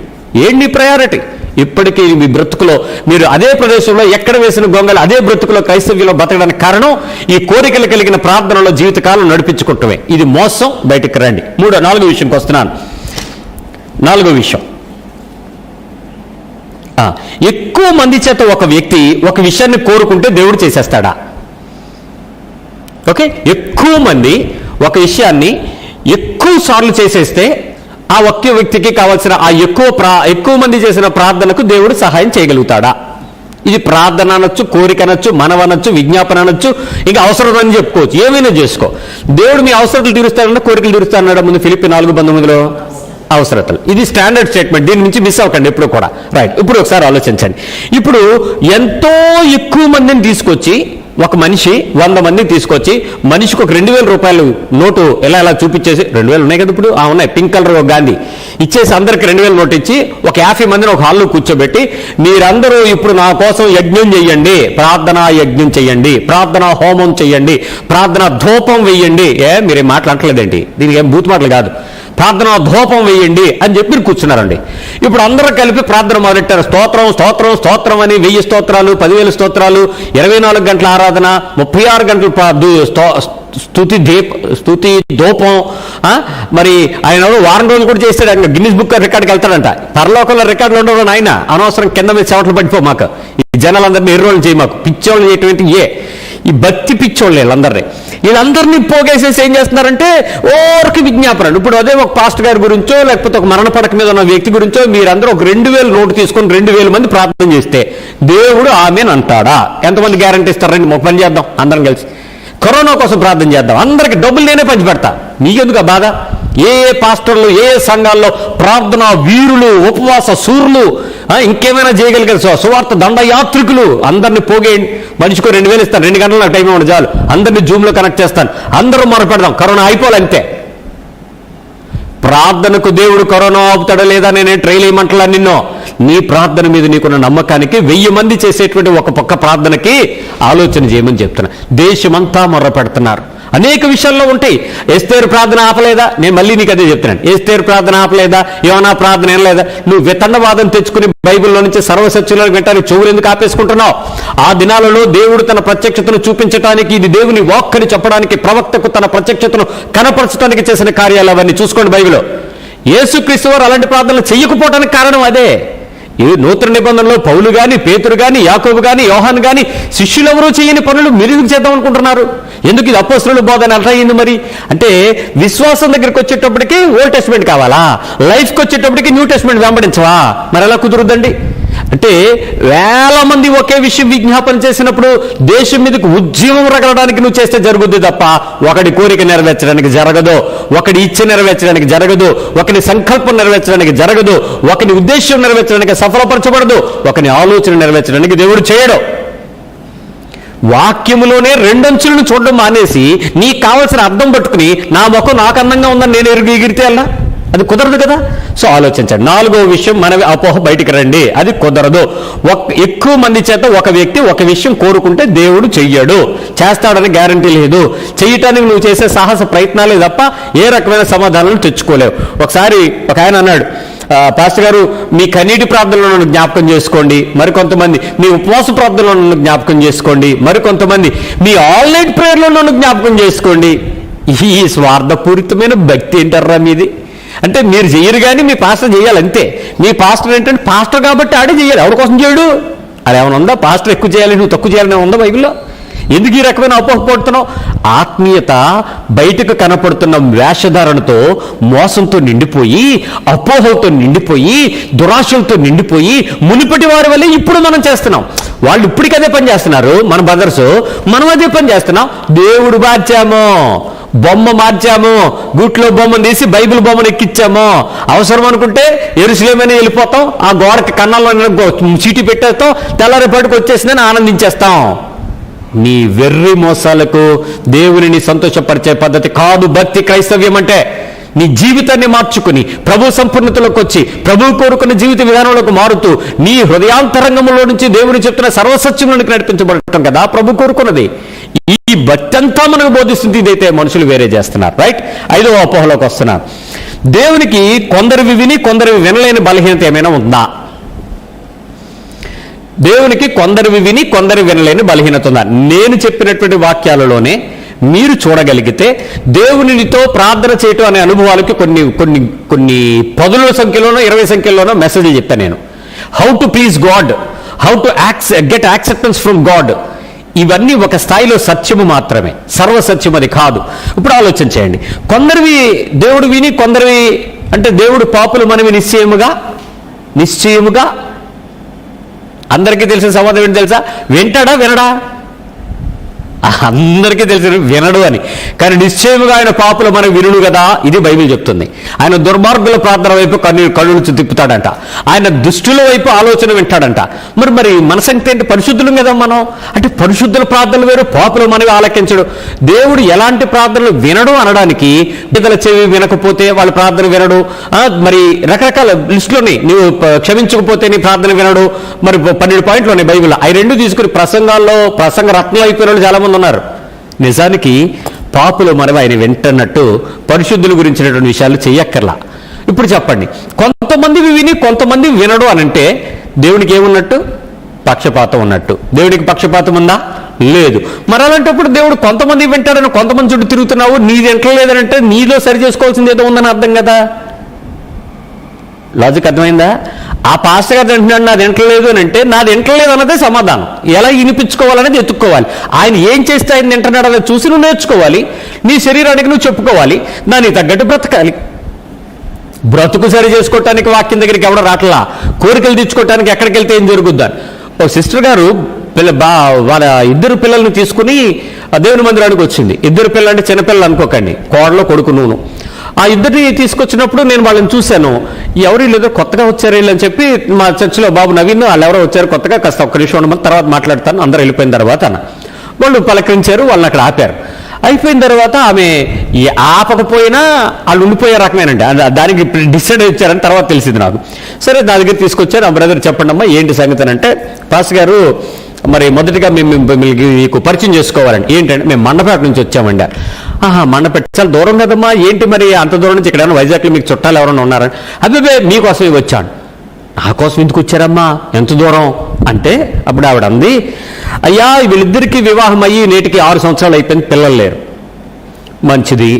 ఏంటి ప్రయారిటీ? ఇప్పటికీ మీ బ్రతుకులో మీరు అదే ప్రదేశంలో ఎక్కడ వేసిన గొంగలు అదే బ్రతుకులో క్రైస్తవ్యంలో బతకడానికి కారణం ఈ కోరికలు కలిగిన ప్రార్థనలో జీవితకాలం నడిపించుకుంటమే. ఇది మోసం. బయటకు రండి. 4వ విషయంకి వస్తున్నాను. 4వ విషయం, ఎక్కువ మంది చేత ఒక వ్యక్తి ఒక విషయాన్ని కోరుకుంటే దేవుడు చేసేస్తాడా? ఓకే, ఎక్కువ మంది ఒక విషయాన్ని ఎక్కువ సార్లు చేసేస్తే ఆ ఒక్క వ్యక్తికి కావాల్సిన ఆ ఎక్కువ మంది చేసిన ప్రార్థనకు దేవుడు సహాయం చేయగలుగుతాడా? ఇది ప్రార్థన అనొచ్చు, కోరిక అనొచ్చు, మనవనొచ్చు, విజ్ఞాపన అనొచ్చు, ఇంకా అవసరం అని చెప్పుకోవచ్చు, ఏమైనా చేసుకో. దేవుడు మీ అవసరాలు తీరుస్తాడన్నా కోరికలు తీరుస్తాడన్నాడు ముందు ఫిలిప్పీ 4:19 అవసరతలు. ఇది స్టాండర్డ్ స్టేట్మెంట్, దీని నుంచి మిస్ అవ్వకండి ఎప్పుడు కూడా. రైట్, ఇప్పుడు ఒకసారి ఆలోచించండి. ఇప్పుడు ఎంతో ఎక్కువ మందిని తీసుకొచ్చి ఒక మనిషి 100 మందిని తీసుకొచ్చి మనిషికి ఒక 2000 రూపాయలు నోటు ఎలా చూపించేసి, 2000 ఉన్నాయి కదా ఇప్పుడు, ఉన్నాయి, పింక్ కలర్ గాంధీ ఇచ్చేసి అందరికి 2000 నోటు ఇచ్చి ఒక 50 మందిని ఒక హాల్లో కూర్చోబెట్టి, మీరందరూ ఇప్పుడు నా కోసం యజ్ఞం చెయ్యండి, ప్రార్థనా యజ్ఞం చెయ్యండి, ప్రార్థనా హోమం చెయ్యండి, ప్రార్థనా ధూపం వెయ్యండి. మీరేం మాట్లాడలేదేంటి? దీనికి ఏం బూత్ మాటలు కాదు. ప్రార్థనా ధూపం వేయండి అని చెప్పి కూర్చున్నారండి. ఇప్పుడు అందరూ కలిపి ప్రార్థన మొదలెట్టారు. స్తోత్రం స్తోత్రం స్తోత్రం అని 1000 స్తోత్రాలు, 10,000 స్తోత్రాలు, 24 గంటల ఆరాధన, 36 గంటల స్తుతి ధూపం. మరి ఆయన వారం రోజులు కూడా చేస్తాడు, గిన్నిస్ బుక్ రికార్డ్కి వెళ్తాడంట. పరలోకంలో రికార్డులు ఉండడం ఆయన అనవసరం కింద మీద చెవట్లు పడిపో మాకు. ఈ జనాలందరినీ ఎర్రోళ్ళు చేయి, మాకు పిచ్చోళ్ళు చేయటువంటి ఈ భక్తి పిచ్చోళ్ళు వీళ్ళందరినీ పోగేసేసి ఏం చేస్తున్నారంటే ఓరికి విజ్ఞాపన. ఇప్పుడు అదే ఒక పాస్టర్ గారి గురించో లేకపోతే ఒక మరణ పడక మీద ఉన్న వ్యక్తి గురించో మీరందరూ ఒక 2000 నోటు తీసుకొని 2000 మంది ప్రార్థన చేస్తే దేవుడు ఆమెన్ అంటాడా? ఎంతమంది గ్యారంటీ ఇస్తారండి? ఒక పని చేద్దాం, అందరం కలిసి కరోనా కోసం ప్రార్థన చేద్దాం, అందరికి డబ్బులు నేనే పంచి పెడతా. నీకెందుకు బాధ? ఏ పాస్టర్లు ఏ సంఘాల్లో ప్రార్థన వీరులు, ఉపవాస సూర్యులు, ఇంకేమైనా చేయగలిగారు, సువార్త దండయాత్రికులు అందరినీ పోగేయండి. మనిషికో 2000 ఇస్తాను, 2 గంటలు నాకు టైం ఇవ్వండి చాలు, అందరినీ జూమ్లో కనెక్ట్ చేస్తాను, అందరూ మొరపెడదాం, కరోనా అయిపోవాలంతే. ప్రార్థనకు దేవుడు కరోనా ఆపుతాడా లేదా నేనే ట్రైల్ వేయమంటలా నిన్నో. నీ ప్రార్థన మీద నీకున్న నమ్మకానికి 1000 మంది చేసేటువంటి ఒక పక్క ప్రార్థనకి ఆలోచన చేయమని చెప్తున్నా. దేశమంతా మొర్ర పెడుతున్నారు, అనేక విషయాల్లో ఉంటాయి. ఎస్తేరు ప్రార్థన ఆపలేదా? నేను మళ్ళీ నీకు అదే చెప్తున్నాను. ఎస్తేరు ప్రార్థన ఆపలేదా? యోనా ప్రార్థన ఏం లేదా? నువ్వు వితండవాదం తెచ్చుకుని బైబిల్లో నుంచి సర్వసత్యులను వింటానికి చెవులు ఎందుకు ఆపేసుకుంటున్నావు? ఆ దినాలలో దేవుడు తన ప్రత్యక్షతను చూపించడానికి, ఇది దేవుని వాక్ అని చెప్పడానికి, ప్రవక్తకు తన ప్రత్యక్షతను కనపరచడానికి చేసిన కార్యాలు అవన్నీ చూసుకోండి బైబిల్లో. యేసుక్రీస్తు వారు అలాంటి ప్రార్థనలు చెయ్యకపోవడానికి కారణం అదే. ఈ నూతన నిబంధనలో పౌలు గాని, పేతురు గాని, యాకోబు గాని, యోహాన్ గాని శిష్యులెవరూ చేయని పనులు మీరు ఎందుకు చేద్దాం అనుకుంటున్నారు? ఎందుకు ఇది అపోస్తలుల బోధన అలా అయింది? మరి అంటే విశ్వాసం దగ్గరికి వచ్చేటప్పటికి ఓల్డ్ టెస్ట్మెంట్ కావాలా, లైఫ్కి వచ్చేటప్పటికి న్యూ టెస్ట్మెంట్ వెంబడించవా? మరి ఎలా కుదురుద్దండి? అంటే 1000 మంది ఒకే విషయం విజ్ఞాపన చేసినప్పుడు దేశం మీదకి ఉద్యమం రగలడానికి నువ్వు చేస్తే జరుగుద్ది తప్ప ఒకటి కోరిక నెరవేర్చడానికి జరగదు, ఒకటి ఇచ్చ నెరవేర్చడానికి జరగదు, ఒకని సంకల్పం నెరవేర్చడానికి జరగదు, ఒకని ఉద్దేశం నెరవేర్చడానికి సఫలపరచబడదు, ఒకని ఆలోచన నెరవేర్చడానికి దేవుడు చేయడు. వాక్యములోనే 2 అంచులను చూడడం మానేసి నీకు కావాల్సిన అర్థం పట్టుకుని నా ముఖం నాకు అందంగా ఉందని నేను ఎగిరితే అలా అది కుదరదు కదా. సో ఆలోచించండి. 4వ విషయం, మన అపోహ బయటికి రండి. అది కుదరదు. ఎక్కువ మంది చేత ఒక వ్యక్తి ఒక విషయం కోరుకుంటే దేవుడు చెయ్యడు, చేస్తాడని గ్యారంటీ లేదు. చెయ్యటానికి నువ్వు చేసే సాహస ప్రయత్నాలే తప్ప ఏ రకమైన సమాధానాలు తెచ్చుకోలేవు. ఒకసారి ఒక ఆయన అన్నాడు, పాస్టర్ గారు మీ కన్నీటి ప్రార్థనలను జ్ఞాపకం చేసుకోండి, మరికొంతమంది మీ ఉపవాస ప్రార్థనలను జ్ఞాపకం చేసుకోండి, మరికొంతమంది మీ ఆల్ నైట్ ప్రేయర్లను జ్ఞాపకం చేసుకోండి. ఈ స్వార్థపూరితమైన భక్తి ఏంటర్రా మీది? అంటే మీరు చెయ్యరు కానీ మీ పాస్టర్ చేయాలి అంతే. మీ పాస్టర్ ఏంటంటే పాస్టర్ కాబట్టి ఆడే చేయాలి, ఎవరి కోసం చేయడు? అది ఏమైనా ఉందా? పాస్టర్ ఎక్కువ చేయాలి నువ్వు తక్కువ చేయాలని ఉందా బైబిల్లో? ఎందుకు ఈ రకమైన అపోహపడుతున్నావు? ఆత్మీయత బయటకు కనపడుతున్న వేషధారణతో, మోసంతో నిండిపోయి, అపోహలతో నిండిపోయి, దురాశలతో నిండిపోయి, మునిపటి వారి వల్లే ఇప్పుడు మనం చేస్తున్నాం. వాళ్ళు ఇప్పటికీ అదే పని చేస్తున్నారు, మన బ్రదర్స్, మనం అదే పని చేస్తున్నాం. దేవుడు మార్చాము, బొమ్మ మార్చాము, గూట్లో బొమ్మను తీసి బైబిల్ బొమ్మను ఎక్కిచ్చాము. అవసరం అనుకుంటే యెరూషలేమని వెళ్ళిపోతాం, ఆ గోడకి కన్నాల్లో చీటీ పెట్టేస్తాం, తెల్లారేపాటికి వచ్చేసిందని ఆనందించేస్తాం. నీ వెర్రి మోసాలకు దేవునిని సంతోషపరిచే పద్ధతి కాదు భక్తి. క్రైస్తవ్యం అంటే నీ జీవితాన్ని మార్చుకుని ప్రభు సంపూర్ణతలోకి వచ్చి ప్రభువు కోరుకున్న జీవిత విధానంలోకి మారుతూ నీ హృదయాంతరంగంలో నుంచి దేవుని చెప్తున్న సర్వసత్యంలోనికి నడిపించబడటం కదా ప్రభు కోరుకున్నది. ఈ భక్తి అంతా మనకు బోధిస్తుంది. ఇదైతే మనుషులు వేరే చేస్తున్నారు. రైట్, 5వ అపోహలోకి వస్తున్నారు. దేవునికి కొందరివి విని కొందరివి వినలేని బలహీనత ఏమైనా ఉందా? దేవునికి కొందరివి విని కొందరు వినలేని బలహీనత ఉందా? నేను చెప్పినటువంటి వాక్యాలలోనే మీరు చూడగలిగితే దేవునితో ప్రార్థన చేయటం అనే అనుభవాలకి కొన్ని కొన్ని కొన్ని 10ల సంఖ్యలోనో 20 సంఖ్యలోనో మెసేజ్లు చెప్తాను నేను. How to please God, how to get acceptance from God. ఇవన్నీ ఒక స్థాయిలో సత్యము మాత్రమే, సర్వసత్యం అది కాదు. ఇప్పుడు ఆలోచన చేయండి. కొందరివి దేవుడు విని కొందరివి అంటే దేవుడు పాపులు మనవి నిశ్చయముగా అందరికీ తెలిసిన సమాధానం ఏంటి తెలుసా? వింటాడా వినడా? అందరికీ తెలిసిన వినడు అని. కానీ నిశ్చయముగా ఆయన పాపుల మనకు వినుడు కదా, ఇది బైబిల్ చెప్తుంది. ఆయన దుర్మార్గుల ప్రార్థన వైపు కళ్ళు తిప్పుతాడంట, ఆయన దుష్టుల వైపు ఆలోచన వింటాడంట. మరి మన సంగతి ఏంటి? పరిశుద్ధులం కదా మనం. అంటే పరిశుద్ధుల ప్రార్థనలు వేరు, పాపులు మనవి ఆలకించడు. దేవుడు ఎలాంటి ప్రార్థనలు వినడు అనడానికి బిడ్డల చెవి వినకపోతే వాళ్ళ ప్రార్థన వినడు. మరి రకరకాల లిస్టులోని నీవు క్షమించకపోతే నీ ప్రార్థన వినడు. మరి 12 పాయింట్లు ఉన్నాయి బైబిల్. అవి రెండు తీసుకుని ప్రసంగాల్లో ప్రసంగ రత్నాలు అయిపోయిన వాళ్ళు చాలా మంది ఉన్నారు. నిజానికి పాపులు మనవి ఆయన వింటున్నట్టు పరిశుద్ధుల గురించినటువంటి విషయాలు చెయ్యక్కర్లా. ఇప్పుడు చెప్పండి, కొంతమంది విని కొంతమంది వినడు అని అంటే దేవునికి ఏమున్నట్టు? పక్షపాతం ఉన్నట్టు. దేవుడికి పక్షపాతం ఉందా? లేదు. మరి అలాంటప్పుడు దేవుడు కొంతమంది వింటాడని కొంతమంది చుట్టూ తిరుగుతున్నావు, నీది వింటలేదనంటే నీలో సరి చేసుకోవాల్సింది ఏదో ఉందని అర్థం కదా. లాజిక్ అర్థమైందా? ఆ పాస్టర్ గారు అంటున్నాడు నాది వింటలేదు అని అంటే నాది వింటలేదు అన్నదే సమాధానం. ఎలా వినిపించుకోవాలనేది ఎత్తుక్కోవాలి. ఆయన ఏం చేస్తే ఆయన వింటున్నాడు అనేది చూసి నువ్వు నేర్చుకోవాలి. నీ శరీరానికి నువ్వు చెప్పుకోవాలి, దానికి తగ్గట్టు బ్రతకాలి. బ్రతుకు సరి చేసుకోవటానికి వాక్యం దగ్గరికి ఎవడో రాట్లా, కోరికలు తెచ్చుకోవటానికి ఎక్కడికి వెళ్తే ఏం జరుగుద్దాని. ఓ సిస్టర్ గారు వాళ్ళ 2 పిల్లల్ని తీసుకుని దేవుని మందిరానికి వచ్చింది. 2 పిల్లలు అంటే చిన్నపిల్లలు అనుకోకండి, కోడలో కొడుకు నూను. ఆ 2 తీసుకొచ్చినప్పుడు నేను వాళ్ళని చూశాను. ఎవరు లేదో కొత్తగా వచ్చారు వీళ్ళు అని చెప్పి మా చర్చిలో బాబు నవీన్ వాళ్ళు ఎవరో వచ్చారు కొత్తగా, కాస్త ఒక్క నిమిషం ఉండమని తర్వాత మాట్లాడతాను, అందరూ వెళ్ళిపోయిన తర్వాత అన్న. వాళ్ళు పలకరించారు, వాళ్ళని అక్కడ ఆపారు. అయిపోయిన తర్వాత ఆమె ఆపకపోయినా వాళ్ళు ఉండిపోయే రకమేనండి. దానికి డిసైడ్ ఇచ్చారని తర్వాత తెలిసింది నాకు. సరే నా దగ్గర తీసుకొచ్చారు. ఆ బ్రదర్ చెప్పండి అమ్మా ఏంటి సంగతి అని అంటే, పాస్ గారు మరి మొదటిగా మేము మీకు పరిచయం చేసుకోవాలండి. ఏంటంటే మేము మండపేట నుంచి వచ్చామండి. మండపేట చాలా దూరం కదమ్మా, ఏంటి మరి అంత దూరం నుంచి ఇక్కడ వైజాగ్లో మీకు చుట్టాలు ఎవరైనా ఉన్నారని? అదే మీకోసం వచ్చాను. నా కోసం ఎందుకు వచ్చారమ్మా, ఎంత దూరం అంటే అప్పుడు ఆవిడ అంది, అయ్యా వీళ్ళిద్దరికీ వివాహం అయ్యి నేటికి 6 సంవత్సరాలు అయిపోయింది, పిల్లలు లేరు. మంచిది,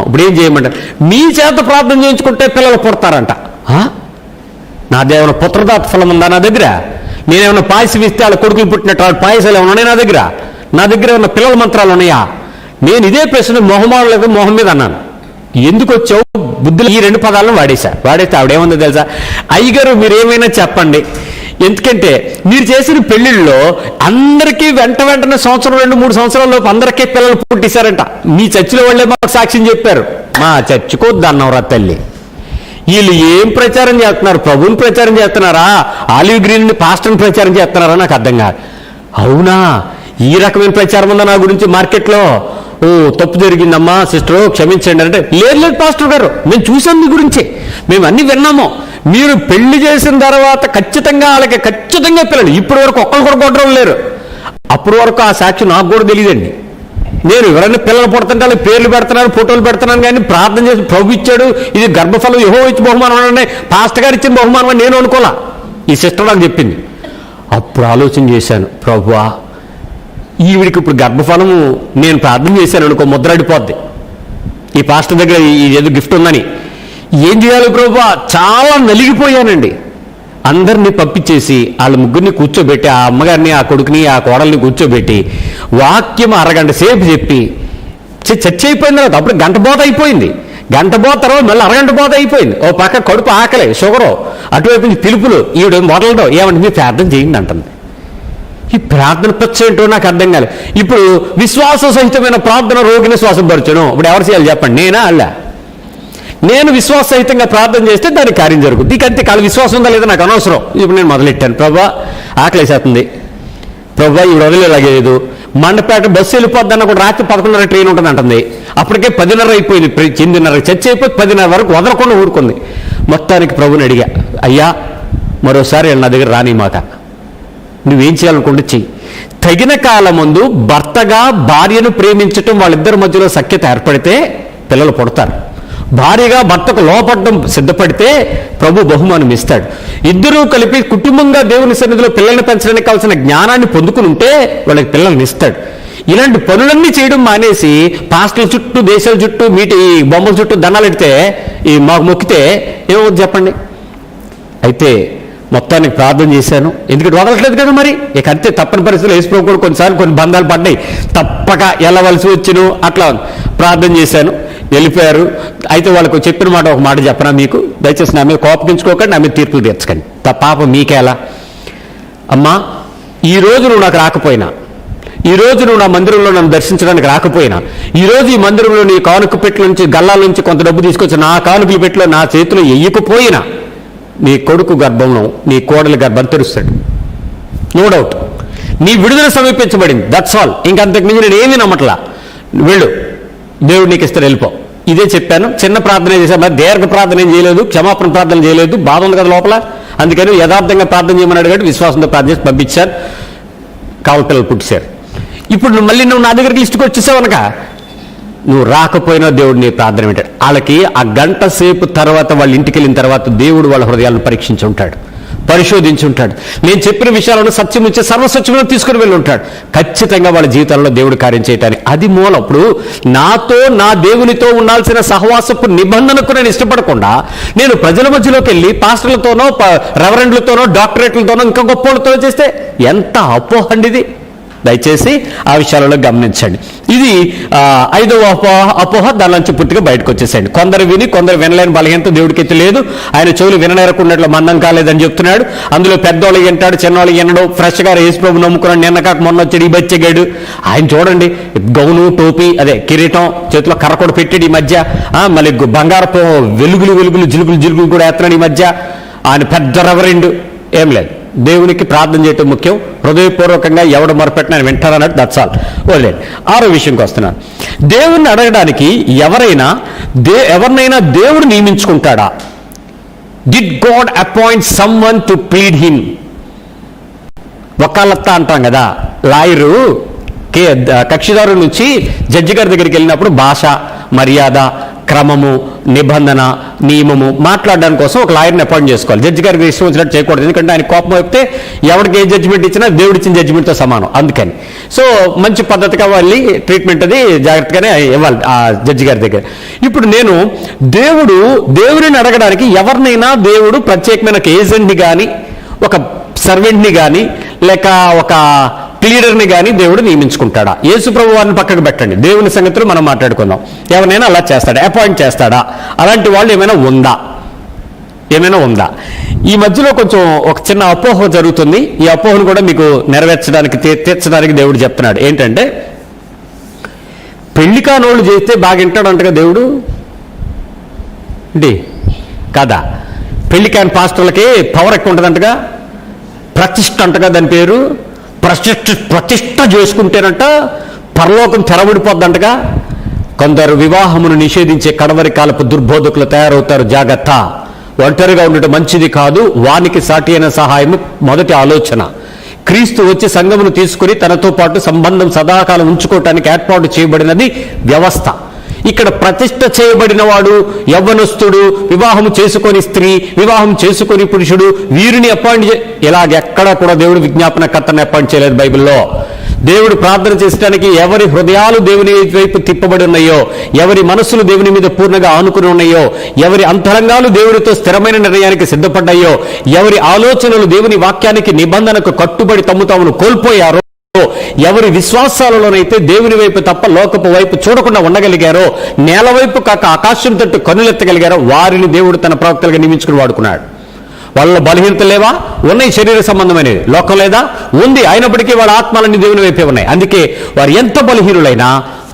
ఇప్పుడు ఏం చేయమంటారు? మీ చేత ప్రార్థన చేయించుకుంటే పిల్లలు పుడతారంట. నాదేమైనా పుత్రదాత ఫలం ఉందా నా దగ్గర? నేనేమైనా పాయసం ఇస్తే వాళ్ళ కొడుకులు పుట్టినట్టు వాళ్ళ పాయసాలు ఏమైనా ఉన్నాయి నా దగ్గర ఏమైనా పిల్లల మంత్రాలు ఉన్నాయా? నేను ఇదే ప్రశ్న మొహం మీద అన్నాను. ఎందుకు వచ్చావు బుద్ధులు? ఈ 2 పదాలను వాడేస్తే ఆవిడేముందో తెలుసా? అయ్యగారు మీరేమైనా చెప్పండి, ఎందుకంటే మీరు చేసిన పెళ్లిళ్ళలో అందరికీ వెంటనే సంవత్సరం 2-3 సంవత్సరాల లోపు అందరికీ పిల్లలు పుట్టిస్తారంట. మీ చర్చిలో వాళ్ళే మాకు సాక్ష్యం చెప్పారు. మా చర్చికొద్దు అన్నవరా తల్లి. వీళ్ళు ఏం ప్రచారం చేస్తున్నారు? ప్రభుని ప్రచారం చేస్తున్నారా, ఆలివ్ గ్రీన్ పాస్టర్ని ప్రచారం చేస్తున్నారా? నాకు అర్థం కాదు. అవునా, ఈ రకమైన ప్రచారం ఉందా నా గురించి మార్కెట్లో? ఓ తప్పు జరిగిందమ్మా సిస్టర్ క్షమించండి అంటే, లేదు పాస్టర్ గారు మేము చూసాం మీ గురించి, మేము అన్ని విన్నాము. మీరు పెళ్లి చేసిన తర్వాత ఖచ్చితంగా వాళ్ళకి ఖచ్చితంగా పిల్లలు, ఇప్పటి వరకు ఒక్కరు కూడా కొట్టడం లేరు. అప్పటి వరకు ఆ సాక్షి నాకు కూడా తెలియదండి. నేను ఎవరైనా పిల్లలు పుడుతుంటే వాళ్ళకి పేర్లు పెడుతున్నాను, ఫోటోలు పెడుతున్నాను, కానీ ప్రార్థన చేసి ప్రభు ఇచ్చాడు, ఇది గర్భఫలం యెహోవా ఇచ్చి బహుమానం అంటే పాస్టర్ గారు ఇచ్చిన బహుమానం అని నేను అనుకోలా. ఈ సిస్టర్ నాకు చెప్పింది. అప్పుడు ఆలోచన చేశాను, ప్రభువా ఈవిడికి ఇప్పుడు గర్భఫలము నేను ప్రార్థన చేశాను అనుకో ముద్రడిపోద్ది, ఈ పాస్టర్ దగ్గర ఏదో గిఫ్ట్ ఉందని. ఏం చేయాలి ప్రభువా, చాలా నలిగిపోయానండి. అందరినీ పంపించేసి వాళ్ళ ముగ్గురిని కూర్చోబెట్టి, ఆ అమ్మగారిని, ఆ కొడుకుని, ఆ కోడల్ని కూర్చోబెట్టి వాక్యం అరగంట సేపు చెప్పి చర్చ అయిపోయిన తర్వాత అప్పుడు గంట బోత అయిపోయింది. గంట బోత తర్వాత మళ్ళీ అరగంట బోత అయిపోయింది. ఓ పక్క కడుపు ఆకలి, షుగరు, అటువైపు నుంచి పిలుపులు, ఈవిడ మొదలడం ఏమంటే మీరు ప్రార్థన చేయండి అంటుంది. ఈ ప్రార్థన పచ్చ ఏంటో నాకు అర్థం కాలేదు. ఇప్పుడు విశ్వాస సహితమైన ప్రార్థన రోగిని శ్వాసపరచను. ఇప్పుడు ఎవరు చేయాలి చెప్పండి, నేనా అల్లా? నేను విశ్వాస సహితంగా ప్రార్థన చేస్తే దానికి కార్యం జరుగుతుంది. ఇంకంతే, కాదు విశ్వాసం ఉందా లేదా నాకు అనవసరం. ఇప్పుడు నేను మొదలెట్టాను, ప్రభా ఆకలేసేస్తుంది, ప్రభా ఈ వదిలేలాగేదు, మండపేట బస్సు వెళ్ళిపోద్దన్న కూడా రాత్రి 11:30 ట్రైన్ ఉంటుంది అంటుంది. అప్పటికే 10:30 అయిపోయింది, 8:30 చర్చ అయిపోయి 10:30 వరకు వదలకుండా ఊరుకుంది. మొత్తానికి ప్రభుని అడిగా, అయ్యా మరోసారి నా దగ్గర రాని మాట, నువ్వేం చేయాలనుకుంటే చెయ్యి. తగిన కాలం ముందు భర్తగా భార్యను ప్రేమించటం, వాళ్ళిద్దరి మధ్యలో సఖ్యత ఏర్పడితే పిల్లలు పుడతారు. భార్యగా భర్తకు లోపడడం సిద్ధపడితే ప్రభు బహుమానం ఇస్తాడు. ఇద్దరూ కలిపి కుటుంబంగా దేవుని సన్నిధిలో పిల్లల్ని పెంచడానికి కావాల్సిన జ్ఞానాన్ని పొందుకుని ఉంటే వాళ్ళకి పిల్లల్ని ఇస్తాడు. ఇలాంటి పనులన్నీ చేయడం మానేసి పాస్టర్ల చుట్టూ, దేశాల చుట్టూ, బొమ్మల చుట్టూ దండాలు పెడితే మాకు మొక్కితే ఏమవుతుంది చెప్పండి. అయితే మొత్తానికి ప్రార్థన చేశాను, ఎందుకంటే వదలట్లేదు కదా మరి. ఇక అంతే, తప్పని పరిస్థితులు వేసిపోయి కూడా కొన్నిసార్లు కొన్ని బంధాలు పడ్డాయి, తప్పక వెళ్ళవలసి వచ్చిను. అట్లా ప్రార్థన చేశాను, వెళ్ళిపోయారు. అయితే వాళ్ళకు చెప్పిన మాట ఒక మాట చెప్పనా మీకు, దయచేసి నా మీద కోపగించుకోకండి, నా మీద తీర్పులు తీర్చకండి. పాపం మీకేలా అమ్మా, ఈరోజు నువ్వు నాకు రాకపోయినా, ఈరోజు నువ్వు నా మందిరంలో నన్ను దర్శించడానికి రాకపోయినా, ఈరోజు ఈ మందిరంలో నీ కానుక పెట్టెల నుంచి, గల్లాల నుంచి కొంత డబ్బు తీసుకొచ్చి నా కానుకలు పెట్టిలో నా చేతిలో వెయ్యకపోయినా నీ కొడుకు గర్భంలో నీ కోడలి గర్భం తెరుస్తాడు. No doubt. నీ విడుదల సమీపించబడింది, దట్స్ ఆల్. ఇంకంతకు మించి నేను ఏమీ నమ్మట్లా. వెళ్ళు, దేవుడు నీకు ఇస్తాడు, వెళ్ళిపో. ఇదే చెప్పాను. చిన్న ప్రార్థన చేశాను, మరి దీర్ఘ ప్రార్థన ఏం చేయలేదు, క్షమాపణ ప్రార్థన చేయలేదు. బాధ ఉంది కదా లోపల, అందుకని యథార్థంగా ప్రార్థన చేయమని అడిగాడు, విశ్వాసంతో ప్రార్థన చేసి పంపించారు. కావల పిల్లలు పుట్టిశారు. ఇప్పుడు మళ్ళీ నువ్వు నా దగ్గరికి లిస్టుకు వచ్చేసావు అనక, నువ్వు రాకపోయినా దేవుడు నీ ప్రార్థన వింటాడు. వాళ్ళకి ఆ గంట సేపు తర్వాత వాళ్ళ ఇంటికి వెళ్ళిన తర్వాత దేవుడు వాళ్ళ హృదయాలను పరీక్షించి ఉంటాడు, పరిశోధించి ఉంటాడు. నేను చెప్పిన విషయాలను సత్యం ఇచ్చే సర్వసత్యములను తీసుకుని వెళ్ళి ఉంటాడు. ఖచ్చితంగా వాళ్ళ జీవితాల్లో దేవుడు కార్యం చేయటానికి అది మూలం. అప్పుడు నాతో, నా దేవునితో ఉండాల్సిన సహవాసపు నిబంధనకు నేను ఇష్టపడకుండా నేను ప్రజల మధ్యలోకి వెళ్ళి పాస్టర్లతోనో, రెవరెండ్లతోనో, డాక్టరేట్లతోనో, ఇంకా గొప్ప వాళ్ళతో చేస్తే ఎంత అపోహండిది. దయచేసి ఆ విషయాలలో గమనించండి. ఇది 5వ అపోహ. దాని నుంచి పూర్తిగా బయటకు వచ్చేసేయండి. కొందరు విని కొందరు వినలేని బలహీనత దేవుడికి అయితే లేదు. ఆయన చెవులు విననేరకున్నట్లు మందం కాలేదని చెప్తున్నాడు. అందులో పెద్దవాళ్ళు వింటాడు, చిన్నవాళ్ళు వినడు. ఫ్రెష్గా యేసుప్రభు నమ్ముకున్నాడు, నిన్న కాక మొన్న వచ్చాడు ఈ బచ్చగాడు. ఆయన చూడండి, గౌను, టోపీ, అదే కిరీటం, చేతిలో కర్ర కూడా పెట్టాడు ఈ మధ్య. మళ్ళీ బంగారపు వెలుగులు జిలుగులు కూడా వేస్తున్నాడు ఈ మధ్య. ఆయన పెద్ద రెవరెండు. ఏం లేదు, దేవునికి ప్రార్థన చేయటం ముఖ్యం. హృదయపూర్వకంగా ఎవడు మొరపెట్టినా ఆయన వింటారన్నట్టు, దట్స్ ఆల్. వదిలేదు. 6వ విషయంకి వస్తున్నాను. దేవుణ్ణి అడగడానికి ఎవరినైనా దేవుడు నియమించుకుంటాడా? Did God appoint someone to plead him? వకాలత్తా అంటాం కదా, లాయరు కక్షిదారు నుంచి జడ్జి గారి దగ్గరికి వెళ్ళినప్పుడు భాష, మర్యాద, క్రమము, నిబంధన, నియమము మాట్లాడడానికి కోసం ఒక లాయర్ని అపాయింట్ చేసుకోవాలి. జడ్జి గారికి ఇష్టం వచ్చినట్టు చేయకూడదు, ఎందుకంటే ఆయన కోపం చెప్తే ఎవరికి ఏ జడ్జిమెంట్ ఇచ్చినా దేవుడు ఇచ్చిన జడ్జిమెంట్తో సమానం. అందుకని సో మంచి పద్ధతిగా వెళ్ళి ట్రీట్మెంట్ అది జాగ్రత్తగానే ఇవ్వాలి ఆ జడ్జి గారి దగ్గర. ఇప్పుడు నేను దేవుడిని అడగడానికి ఎవరినైనా దేవుడు ప్రత్యేకమైన ఒక ఏజెంట్ని కానీ, ఒక సర్వెంట్ని కానీ, లేక ఒక ప్లీడర్ని కానీ దేవుడు నియమించుకుంటాడా? యేసుప్రభు వారిని పక్కకు పెట్టండి, దేవుని సంగతులు మనం మాట్లాడుకుందాం. ఎవరైనా అలా చేస్తాడా? అపాయింట్ చేస్తాడా? అలాంటి వాళ్ళు ఏమైనా ఉందా? ఈ మధ్యలో కొంచెం ఒక చిన్న అపోహ జరుగుతుంది. ఈ అపోహను కూడా మీకు తీర్చడానికి దేవుడు చెప్తున్నాడు. ఏంటంటే, పెళ్లి కానోళ్ళు చేస్తే బాగా వింటాడంటగా దేవుడు. ఏంటి కదా, పెళ్లి కాని పాస్టర్లకి పవర్ ఎక్కువ ఉంటుందంటగా, ప్రతిష్ఠ అంటగా, దాని పేరు ప్రతిష్ఠ చేసుకుంటేనంట పరలోకం తెరబడిపోద్దంటగా. కొందరు వివాహమును నిషేధించే కడవరి కాలపు దుర్బోధకులు తయారవుతారు, జాగ్రత్త. ఒంటరిగా ఉండటం మంచిది కాదు, వానికి సాటి అయిన సహాయము మొదటి ఆలోచన. క్రీస్తు వచ్చి సంఘమును తీసుకుని తనతో పాటు సంబంధం సదాకాలం ఉంచుకోవటానికి ఏర్పాటు చేయబడినది వ్యవస్థ. ఇక్కడ ప్రతిష్ఠ చేయబడిన వాడు యవ్వనస్తుడు, వివాహం చేసుకొని స్త్రీ, వివాహం చేసుకొని పురుషుడు, వీరిని అపాయింట్ ఇలాగెక్కడ కూడా దేవుడు విజ్ఞాపనకర్తను అపాయింట్ చేయలేదు బైబిల్లో. దేవుడు ప్రార్థన చేసడానికి ఎవరి హృదయాలు దేవుని వైపు తిప్పబడి ఉన్నాయో, ఎవరి మనస్సులు దేవుని మీద పూర్ణంగా ఆనుకుని ఉన్నాయో, ఎవరి అంతరంగాలు దేవుడితో స్థిరమైన నిర్ణయానికి సిద్ధపడ్డాయో, ఎవరి ఆలోచనలు దేవుని వాక్యానికి నిబంధనకు కట్టుబడి తమ్ము తామును కోల్పోయారో, ఎవరి విశ్వాసాలలోనైతే దేవుని వైపు తప్ప లోకపు వైపు చూడకుండా ఉండగలిగారో, నేల వైపు కాక ఆకాశం తట్టు కన్నులెత్తగలిగారో వారిని దేవుడు తన ప్రవక్తలుగా నియమించుకుని వాడుకున్నాడు. వాళ్ళ బలహీనత లేవా? ఉన్నాయి. శరీర సంబంధమైనవి. లోకం లేదా? ఉంది. అయినప్పటికీ వాళ్ళ ఆత్మలన్నీ దేవుని వైపే ఉన్నాయి. అందుకే వారు ఎంత బలహీనులైనా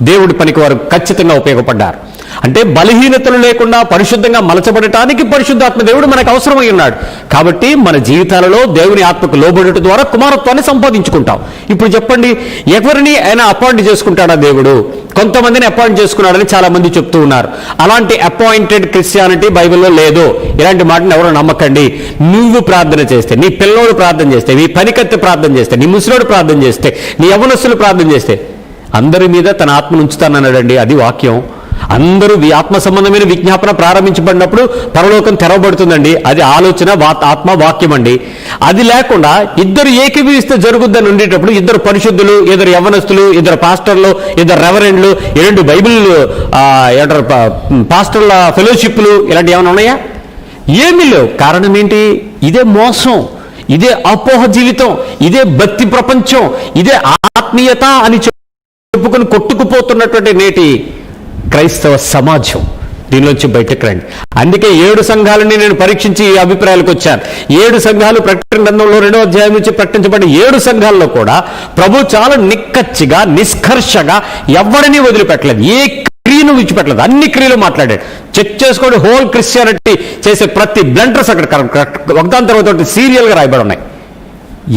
దేవుడి పనికి వారు ఖచ్చితంగా ఉపయోగపడ్డారు. అంటే బలహీనతలు లేకుండా పరిశుద్ధంగా మలచబడటానికి పరిశుద్ధాత్మ దేవుడు మనకు అవసరమై ఉన్నాడు. కాబట్టి మన జీవితాలలో దేవుని ఆత్మకు లోబడటం ద్వారా కుమారత్వాన్ని సంపాదించుకుంటాం. ఇప్పుడు చెప్పండి, ఎవరిని ఆయన అపాయింట్ చేసుకుంటాడా దేవుడు? కొంతమందిని అపాయింట్ చేసుకున్నాడని చాలా మంది చెప్తూ ఉన్నారు. అలాంటి అపాయింటెడ్ క్రిస్టియానిటీ బైబిల్లో లేదు. ఇలాంటి మాటను ఎవరో నమ్మకండి. నువ్వు ప్రార్థన చేస్తే, నీ పిల్లోడు ప్రార్థన చేస్తే, నీ పనికత్తి ప్రార్థన చేస్తే, నీ ముసలోడు ప్రార్థన చేస్తే, నీ యవనస్తులు ప్రార్థన చేస్తే అందరి మీద తన ఆత్మను ఉంచుతానన్నాడండి. అది వాక్యం. అందరూ ఆత్మ సంబంధమైన విజ్ఞాపన ప్రారంభించబడినప్పుడు పరలోకం తెరవబడుతుందండి. అది ఆలోచన, ఆత్మ, వాక్యం అండి. అది లేకుండా ఇద్దరు ఏకీభవిస్తే జరుగుద్దని ఉండేటప్పుడు ఇద్దరు పరిశుద్ధులు, ఇద్దరు యవ్వనస్తులు, ఇద్దరు పాస్టర్లు, ఇద్దరు రెవరెండ్లు, 2 బైబిల్ పాస్టర్ల ఫెలోషిప్లు ఇలాంటి ఏమైనా ఉన్నాయా? ఏమీ లేవు. కారణం ఏంటి? ఇదే మోసం, ఇదే అపోహ జీవితం, ఇదే భక్తి ప్రపంచం, ఇదే ఆత్మీయత అని చెప్పుకుని కొట్టుకుపోతున్నటువంటి నేటి క్రైస్తవ సమాజం. దీనిలోంచి బయటకు రండి. అందుకే 7 సంఘాలని నేను పరీక్షించి ఈ అభిప్రాయాలకు వచ్చాను. 7 సంఘాలు ప్రకటన గ్రంథంలో 2వ అధ్యాయం నుంచి ప్రకటించబడిన 7 సంఘాల్లో కూడా ప్రభు చాలా నిక్కచ్చిగా, నిష్కర్షగా ఎవరిని వదిలిపెట్టలేదు. ఏ క్రియను విడిచిపెట్టలేదు. అన్ని క్రియలు మాట్లాడాడు. చెక్ చేసుకోండి. హోల్ క్రిస్టియానిటీ చేసే ప్రతి బ్లండర్స్ అక్కడ ఒకదాని తర్వాత సీరియల్గా రాయబడి ఉన్నాయి.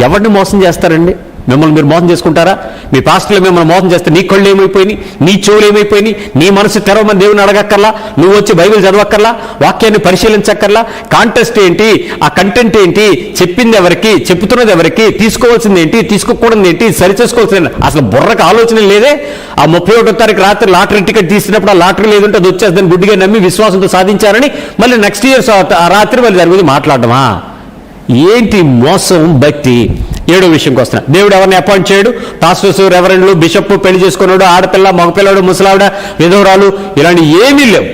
ఎవరిని మోసం చేస్తారండి? మిమ్మల్ని మీరు మోసం చేసుకుంటారా? మీ పాస్టర్లు మిమ్మల్ని మోసం చేస్తే నీ కళ్ళు ఏమైపోయినాయి, నీ చెవులు ఏమైపోయినాయి, నీ మనసు తెరవమని దేవుని అడగక్కర్లా, నువ్వు వచ్చి బైబిల్ చదవక్కర్లా, వాక్యాన్ని పరిశీలించక్కర్లా. కాంటెస్ట్ ఏంటి, ఆ కంటెంట్ ఏంటి, చెప్పింది ఎవరికి, చెప్తున్నది ఎవరికి, తీసుకోవాల్సింది ఏంటి, తీసుకోకూడదు ఏంటి, సరిచేసుకోవాల్సింది అసలు బుర్రకు ఆలోచన లేదే. ఆ 31వ తారీఖు రాత్రి లాటరీ టికెట్ తీసినప్పుడు ఆ లాటరీ లేదంటే అది వచ్చేస్తుందని గుడ్డిగా నమ్మి విశ్వాసంతో సాధించారని మళ్ళీ నెక్స్ట్ ఇయర్ ఆ రాత్రి మళ్ళీ దాని గురించి మాట్లాడమా? ఏంటి మోసం, భక్తి. 7వ విషయంకి వస్తున్నా. దేవుడు ఎవరిని అపాయింట్ చేయడు. పాస్టర్స్, రెవరెండ్లు, బిషప్, పెళ్లి చేసుకున్నాడు, ఆడపిల్ల, మగపిల్లాడు, ముసలావిడ, విధవరాలు ఇలాంటి ఏమీ లేవు.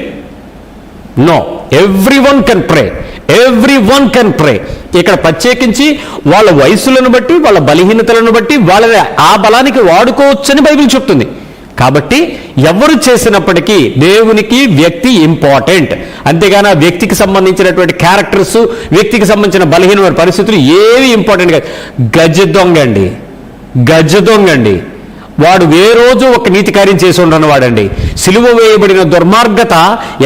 No, everyone can pray, everyone can pray. ఇక్కడ ప్రత్యేకించి వాళ్ళ వయసులను బట్టి, వాళ్ళ బలహీనతలను బట్టి వాళ్ళని ఆ బలానికి వాడుకోవచ్చని బైబిల్ చెప్తుంది. కాబట్టి ఎవరు చేసినప్పటికీ దేవునికి వ్యక్తి ఇంపార్టెంట్. అంతేగాని ఆ వ్యక్తికి సంబంధించినటువంటి క్యారెక్టర్స్, వ్యక్తికి సంబంధించిన బలహీనమైన పరిస్థితులు ఏవి ఇంపార్టెంట్ కాదు. గజ దొంగ అండి. వాడు ఏ రోజు ఒక నీతి కార్యం చేసి ఉండను వాడండి. సిలువ వేయబడిన దుర్మార్గత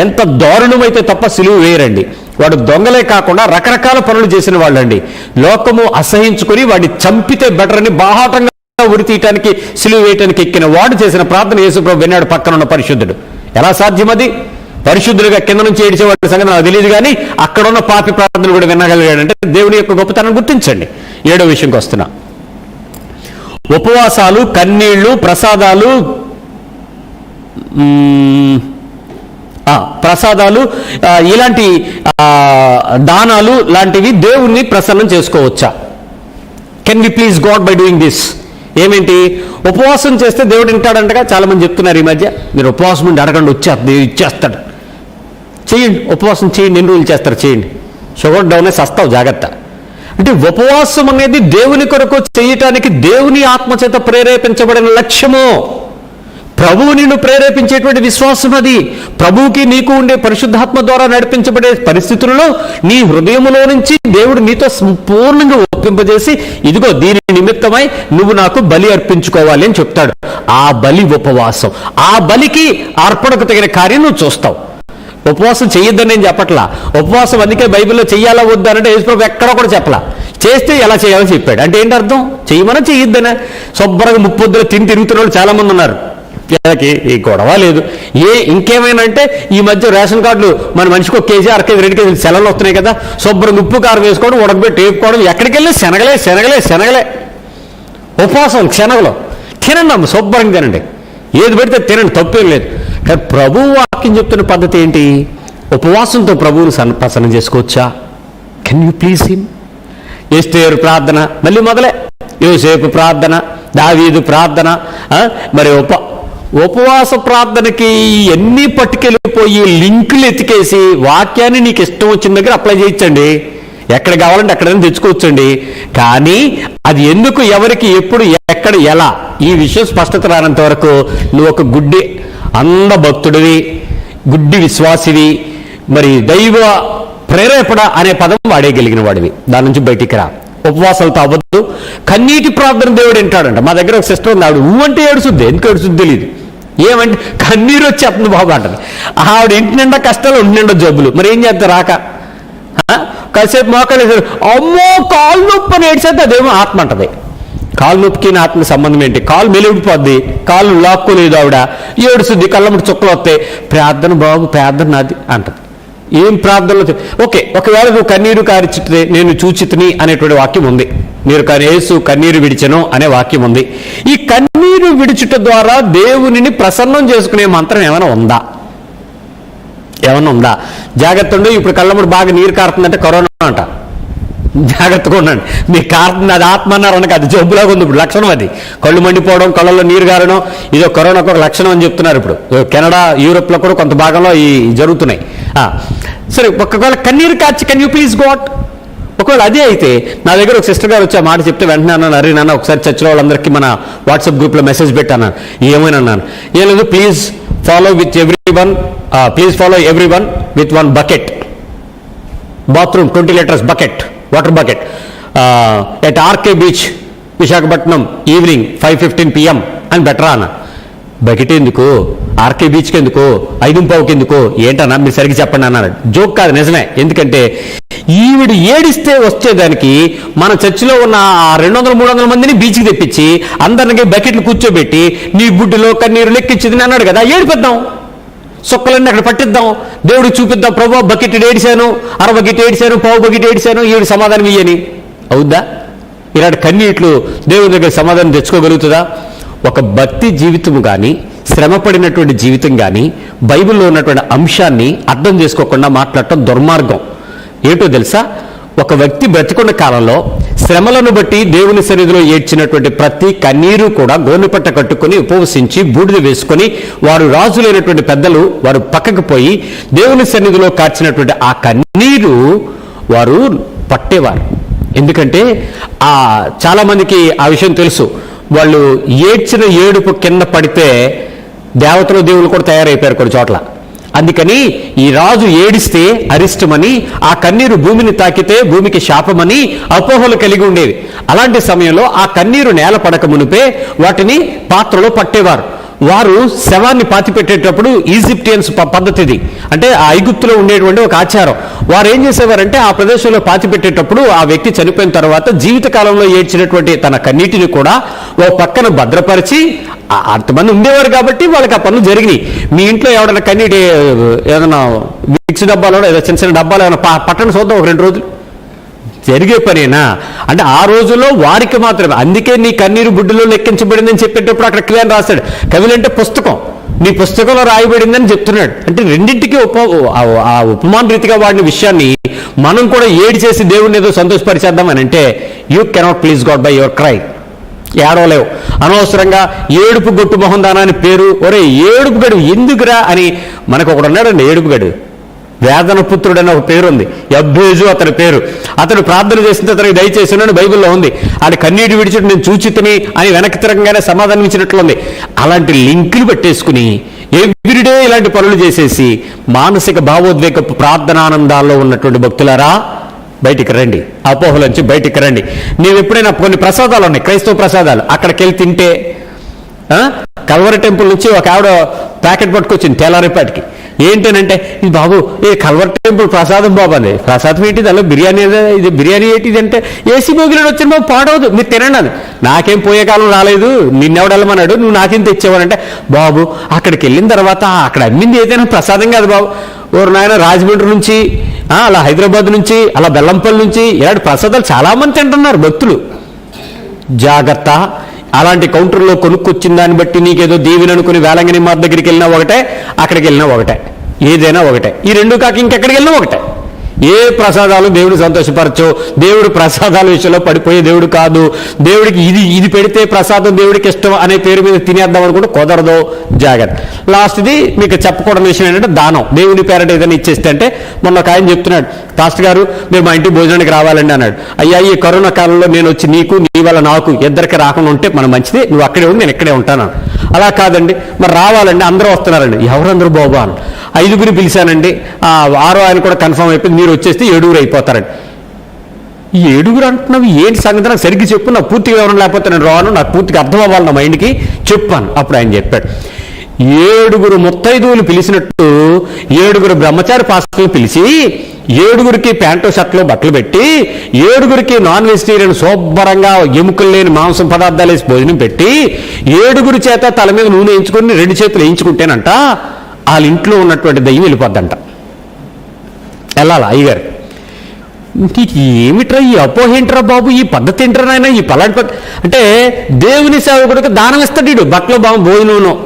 ఎంత దారుణమైతే తప్ప సిలువ వేయరండి. వాడు దొంగలే కాకుండా రకరకాల పనులు చేసిన వాళ్ళండి. లోకము అసహించుకుని వాడిని చంపితే బెటర్ అని బాహాటంగా ఉరి తీయటానికి, సిలువ వేయటానికి ఎక్కిన వాడు చేసిన ప్రార్థన యేసుప్రభు విన్నాడు. పక్కన ఉన్న పరిశుద్ధుడు. ఎలా సాధ్యం అది? పరిశుద్ధులుగా కింద నుంచి ఏడిచేవాడి సంగతి నాకు తెలియదు, కానీ అక్కడున్న పాపి ప్రార్థనలు కూడా వినగలిగాడంటే దేవుని యొక్క గొప్పతనాన్ని గుర్తించండి. 7వ విషయంకి వస్తున్నా. ఉపవాసాలు, కన్నీళ్లు, ప్రసాదాలు ఇలాంటి దానాలు లాంటివి దేవుణ్ణి ప్రసన్నం చేసుకోవచ్చా? Can we please God by doing this? ఏమేంటి? ఉపవాసం చేస్తే దేవుడు వింటాడంటగా చాలా మంది చెప్తున్నారు ఈ మధ్య. మీరు ఉపవాసం ఉండి అడగండి, ఇచ్చేస్తాడు. చేయండి, ఉపవాసం చేయండి. ఎన్ని రోజులు చేస్తారు? చేయండి. షుగర్ డౌన్ అయి సస్తావు, జాగ్రత్త. అంటే ఉపవాసం అనేది దేవుని కొరకు చేయటానికి దేవుని ఆత్మచేత ప్రేరేపించబడిన లక్ష్యము. ప్రభువు నిన్ను ప్రేరేపించేటువంటి విశ్వాసం అది. ప్రభువుకి నీకు ఉండే పరిశుద్ధాత్మ ద్వారా నడిపించబడే పరిస్థితులలో నీ హృదయములో నుంచి దేవుడు నీతో సంపూర్ణంగా ఒప్పింపజేసి, ఇదిగో దీని నిమిత్తమై నువ్వు నాకు బలి అర్పించుకోవాలి అని చెప్తాడు. ఆ బలి ఉపవాసం. ఆ బలికి అర్పణకు తగిన కార్యం నువ్వు చూస్తావు. ఉపవాసం చేయొద్దని నేను చెప్పట్లా. ఉపవాసం అందుకే బైబిల్లో చెయ్యాలా వద్దానంటే యేసుప్రభు ఎక్కడా కూడా చెప్పలా. చేస్తే ఎలా చేయాలో చెప్పాడు. అంటే ఏంటి అర్థం? చెయ్యమని చెయ్యొద్దనే. శుభ్రంగా ముప్పొద్దులు తిరుగుతున్న వాళ్ళు చాలా మంది ఉన్నారు. ఈ గొడవ లేదు. ఇంకేమైనా అంటే ఈ మధ్య రేషన్ కార్డులు మన మనిషికి 1 కేజీ, 1/2 కేజీ, 2 కేజీలు సెలవులు వస్తున్నాయి కదా, శుభ్రంగా ఉప్పు కారం వేసుకోవడం, ఉడకబెట్టి వేపుకోవడం, ఎక్కడికి వెళ్ళి శనగలే. ఉపవాసం శనగలు తినండి, శుభ్రంగా తినండి, ఏది పెడితే తినండి, తప్పేం లేదు. కానీ ప్రభువు వాక్యం చెప్తున్న పద్ధతి ఏంటి? ఉపవాసంతో ప్రభువును ప్రసన్నం చేసుకోవచ్చా? Can you please him? Esther ప్రార్థన మళ్ళీ మొదలే, యోసేపు ప్రార్థన, దావీదు ప్రార్థన, మరి ఉపవాస ప్రార్థనకి ఎన్ని పట్టుకెళ్ళిపోయి లింకులు ఎతికేసి వాక్యాన్ని నీకు ఇష్టం వచ్చిన దగ్గర అప్లై చేయించండి, ఎక్కడ కావాలంటే ఎక్కడైనా తెచ్చుకోవచ్చండి. కానీ అది ఎందుకు, ఎవరికి, ఎప్పుడు, ఎక్కడ, ఎలా, ఈ విషయం స్పష్టత రానంత వరకు నువ్వు ఒక గుడ్డి అంధ భక్తుడివి, గుడ్డి విశ్వాసివి, మరి దైవ ప్రేరేపణ అనే పదం వాడేయగలిగిన వాడివి. దాని నుంచి బయటికి రా. ఉపవాసాలతో అవ్వద్దు. కన్నీటి ప్రార్థన దేవుడు వింటాడంట. మా దగ్గర ఒక సిస్టర్ ఉంది, ఆవిడ అంటే ఏడుస్తుంది, ఎందుకు ఏడుస్తుంది తెలియదు. ఏమంటే కన్నీరు వచ్చేస్తుంది బాబు అంటది. ఆవిడ ఇంటి నిండా కష్టాలు, ఒంటి నిండా జబ్బులు, మరి ఏం చేస్తారు రాక కాసేపు మోకాలు వేసారు, అమ్మో కాలు నొప్పి అని ఏడ్చేస్తే అదేమో ఆత్మ అంటది. కాలు నొప్పికి ఆత్మకి సంబంధం ఏంటి? కాలు మెలిగిపోద్ది, కాలు లాక్కోలేదు, ఆవిడ ఏడుస్తుంది, కళ్ళముడి చుక్కలు వస్తాయి. ప్రార్థన బాబు, ప్రార్థన నాది అంటది. ఏం ప్రార్థనలో ఓకే, ఒకవేళ నువ్వు కన్నీరు కారిచితే నేను చూచితిని అనేటువంటి వాక్యం ఉంది. మీరు యేసు కన్నీరు విడిచెను అనే వాక్యం ఉంది. ఈ కన్నీరు విడిచుట ద్వారా దేవునిని ప్రసన్నం చేసుకునే మంత్రం ఏమైనా ఉందా? ఏమన్నా ఉందా? జాగ్రత్త ఉండి. ఇప్పుడు కళ్ళముడు బాగా నీరు కారుతుందంటే కరోనా అంట, జాగ్రత్తగా ఉండండి. మీకు కారుతుంది, అది ఆత్మ అన్నారు అనక, అది జబ్బులాగా ఉంది. ఇప్పుడు లక్షణం అది, కళ్ళు మండిపోవడం, కళ్ళల్లో నీరు గారడం, ఇదో కరోనాకు ఒక లక్షణం అని చెప్తున్నారు. ఇప్పుడు కెనడా, యూరోప్లో కూడా కొంత భాగంలో ఈ జరుగుతున్నాయి. సరే, ఒకవేళ కన్నీరు కార్చి కెన్ యూ ప్లీజ్ గాట్, ఒకవేళ అదే అయితే నా దగ్గర ఒక సిస్టర్ గారు వచ్చి ఆ మాట చెప్తే వెంటనే అన్నాను, అరే నాన్న ఒకసారి చర్చిలో వాళ్ళందరికీ మన వాట్సాప్ గ్రూప్లో మెసేజ్ పెట్టాను. ఏమైనా అన్నాను, ఏం లేదు, please follow with everyone, please follow everyone with 1 bucket, bathroom 20 liters bucket, water bucket at RK beach Visakhapatnam evening 5:15 PM అని బెటరా అన్న. బకెట్ ఎందుకు, ఆర్కే బీచ్కి ఎందుకు, 5:15కి ఎందుకు, ఏంటన్నా మీరు సరిగ్గా చెప్పండి అన్నాడు. జోక్ కాదు, నిజమే. ఎందుకంటే ఈవిడ ఏడిస్తే వచ్చేదానికి మన చర్చిలో ఉన్న 200-300 మందిని బీచ్కి తెప్పించి అందరికీ బకెట్లు కూర్చోబెట్టి నీ బుడ్డిలో కన్నీరు లెక్కించింది అన్నాడు కదా, ఏడిపిద్దాం, సొక్కలన్నీ అక్కడ పట్టిద్దాం, దేవుడికి చూపిద్దాం, ప్రభు బకెట్ ఏడిశాను, 1/2 బకెట్ ఏడిశాను, 1/4 బకెట్ ఏడిశాను, ఈవిడ సమాధానం ఇయ్యని. అవుద్దా? ఇలాంటి కన్నీట్లు దేవుడి దగ్గర సమాధానం తెచ్చుకోగలుగుతుందా? ఒక భక్తి జీవితము కానీ, శ్రమపడినటువంటి జీవితం కానీ, బైబిల్లో ఉన్నటువంటి అంశాన్ని అర్థం చేసుకోకుండా మాట్లాడటం దుర్మార్గం. ఏంటో తెలుసా? ఒక వ్యక్తి బ్రతికున్న కాలంలో శ్రమలను బట్టి దేవుని సన్నిధిలో ఏడ్చినటువంటి ప్రతి కన్నీరు కూడా గోనెపట్ట కట్టుకొని ఉపవసించి బూడిద వేసుకొని వారు రాజులైనటువంటి పెద్దలు వారు పక్కకు పోయి దేవుని సన్నిధిలో కార్చినటువంటి ఆ కన్నీరు వారు పట్టేవారు. ఎందుకంటే చాలామందికి ఆ విషయం తెలుసు. వాళ్ళు ఏడ్చిన ఏడుపు కింద పడితే దేవతలు దేవుళ్ళు కూడా తయారైపోయారు కొన్ని చోట్ల. అందుకని ఈ రాజు ఏడిస్తే అరిష్టమని, ఆ కన్నీరు భూమిని తాకితే భూమికి శాపమని అపోహలు కలిగి ఉండేవి. అలాంటి సమయంలో ఆ కన్నీరు నేల పడక మునిపే వాటిని పాత్రలో పట్టేవారు. వారు శవాన్ని పాతిపెట్టేటప్పుడు ఈజిప్టియన్స్ పద్ధతిది, అంటే ఆ ఐగుప్తులో ఉండేటువంటి ఒక ఆచారం. వారు ఏం చేసేవారంటే ఆ ప్రదేశంలో పాతిపెట్టేటప్పుడు ఆ వ్యక్తి చనిపోయిన తర్వాత జీవితకాలంలో ఏడ్చినటువంటి తన కన్నీటిని కూడా ఓ పక్కన భద్రపరిచి, అంతమంది ఉండేవారు కాబట్టి వాళ్ళకి ఆ పనులు జరిగినాయి. మీ ఇంట్లో ఎవరైనా కన్నీటి ఏదైనా మిక్స్ డబ్బాలో ఏదో చిన్న చిన్న డబ్బాలు ఏమైనా పట్టణ చూద్దాం, ఒక 2 రోజులు జరిగే పనేనా? అంటే ఆ రోజుల్లో వారికి మాత్రమే. అందుకే నీ కన్నీరు బుడ్డిలో లెక్కించబడిందని చెప్పేటప్పుడు అక్కడ క్లియర్ రాశాడు. కవిలంటే పుస్తకం, నీ పుస్తకంలో రాయబడిందని చెప్తున్నాడు. అంటే రెండింటికి ఆ ఉపమాన రీతిగా వాడిన విషయాన్ని మనం కూడా ఏడి చేసి దేవుడిని ఏదో సంతోషపరిచేద్దామని అంటే you cannot please God by your cry. ఏడవలేవు. అనవసరంగా ఏడుపు గొట్టు మొహం దానా అని పేరు. ఒరే ఏడుపు గడు ఎందుకురా అని మనకు ఒకడు ఉన్నాడండి, ఏడుపు గడు, వేదన పుత్రుడు అని ఒక పేరు ఉంది, యబ్బేజు అతని పేరు. అతడు ప్రార్థన చేసిన అతనికి దయచేసినని బైబిల్లో ఉంది. ఆడి కన్నీటి విడిచిట్టు నేను చూచితిని అని వెనక్కి తిరగంగానే సమాధానం ఇచ్చినట్లుంది. అలాంటి లింకులు పెట్టేసుకుని ఎవ్రీడే ఇలాంటి పనులు చేసేసి మానసిక భావోద్వేగపు ప్రార్థనానందాల్లో ఉన్నటువంటి భక్తులారా బయటికి రండి, అపోహలోంచి బయటికి రండి. నీవు ఎప్పుడైనా కొన్ని ప్రసాదాలు ఉన్నాయి, క్రైస్తవ ప్రసాదాలు, అక్కడికి వెళ్ళి తింటే కల్వరి టెంపుల్ నుంచి ఒక ఆవిడ ప్యాకెట్ పట్టుకొచ్చింది తెల్లారిపాటికి. ఏంటనంటే ఇది బాబు ఏ కల్వర్ టెంపుల్ ప్రసాదం బాబు అంది. ప్రసాదం ఏంటిది? అలా బిర్యానీ, ఇది బిర్యానీ ఏంటిది అంటే ఏసీ బోగిలో వచ్చిన బాబు పాడవద్దు, మీరు తినండి అది. నాకేం పోయే కాలం రాలేదు, నిన్నెవడెళ్ళమన్నాడు, నువ్వు నాకేం తెచ్చావనంటే బాబు అక్కడికి వెళ్ళిన తర్వాత అక్కడ అమ్మింది ఏదైనా ప్రసాదం కాదు బాబు. ఓరు నాయన రాజమండ్రి నుంచి, అలా హైదరాబాద్ నుంచి, అలా బెల్లంపల్లి నుంచి ఇలాంటి ప్రసాదాలు చాలామంది తింటున్నారు భక్తులు. జాగ్రత్త. అలాంటి కౌంటర్లో కొనుక్కొచ్చిన దాన్ని బట్టి నీకేదో దీవెన అనుకుని వేలంగిని మాత దగ్గరికి వెళ్ళినా ఒకటే, అక్కడికి వెళ్ళినా ఒకటే, ఏదైనా ఒకటే. ఈ రెండు కాక ఇంకెక్కడికి వెళ్ళినా ఒకటే. ఏ ప్రసాదాలు దేవుడు సంతోషపరచో, దేవుడు ప్రసాదాల విషయంలో పడిపోయే దేవుడు కాదు. దేవుడికి ఇది పెడితే ప్రసాదం దేవుడికి ఇష్టం అనే పేరు మీద తినేద్దాం అనుకుంటే కుదరదు, జాగ్రత్త. లాస్ట్ది మీకు చెప్పకూడని విషయం ఏంటంటే దానం. దేవుని పేరట ఏదైనా ఇచ్చేస్తే అంటే మొన్న ఒక ఆయన చెప్తున్నాడు, పాస్టర్ గారు మీరు మా ఇంటికి భోజనానికి రావాలండి అన్నాడు. అయ్యా ఈ కరోనా కాలంలో నేను వచ్చి నీకు నీ వల్ల నాకు ఇద్దరికి రాకుండా ఉంటే మనం మంచిది, నువ్వు అక్కడే ఉండి నేను ఇక్కడే ఉంటాను. అలా కాదండి మరి రావాలండి, అందరూ వస్తున్నారండి. ఎవరందరూ బాబు అని 5గురిని పిలిచానండి, 6వ ఆయన కూడా కన్ఫర్మ్ అయిపోయింది, మీరు వచ్చేస్తే 7గురు అయిపోతారండి. ఈ 7గురు అంటున్నావు ఏంటి సంగతి నాకు సరిగ్గా చెప్పు, నాకు పూర్తిగా ఎవరైనా లేకపోతే నేను రాను, నాకు పూర్తిగా అర్థం అవ్వాలి నా మైండ్కి చెప్పాను. అప్పుడు ఆయన చెప్పాడు 7గురు ముత్తైదువులు పిలిచినట్టు 7గురు బ్రహ్మచారి పాస్టర్లు పిలిచి 7గురికి ప్యాంటు షర్ట్లో బట్టలు పెట్టి 7గురికి నాన్ వెజిటేరియన్ శుభ్రంగా ఎముకలు లేని మాంసం పదార్థాలు వేసి భోజనం పెట్టి 7గురి చేత తల మీద నూనె వేయించుకొని 2 చేతులు వేయించుకుంటేనంట వాళ్ళ ఇంట్లో ఉన్నటువంటి దయ్యం వెళ్ళిపోద్దంట. వెళ్ళాలా అయ్యగారు? ఏమిట్రా ఈ అపోహేంట్రా బాబు, ఈ పద్ధతి ఏంట్రా నాయన, ఈ పలాంటి పద్ధతి అంటే దేవుని సేవకుడికి దానం ఇస్తాడు బట్టలు బాబు భోజనం,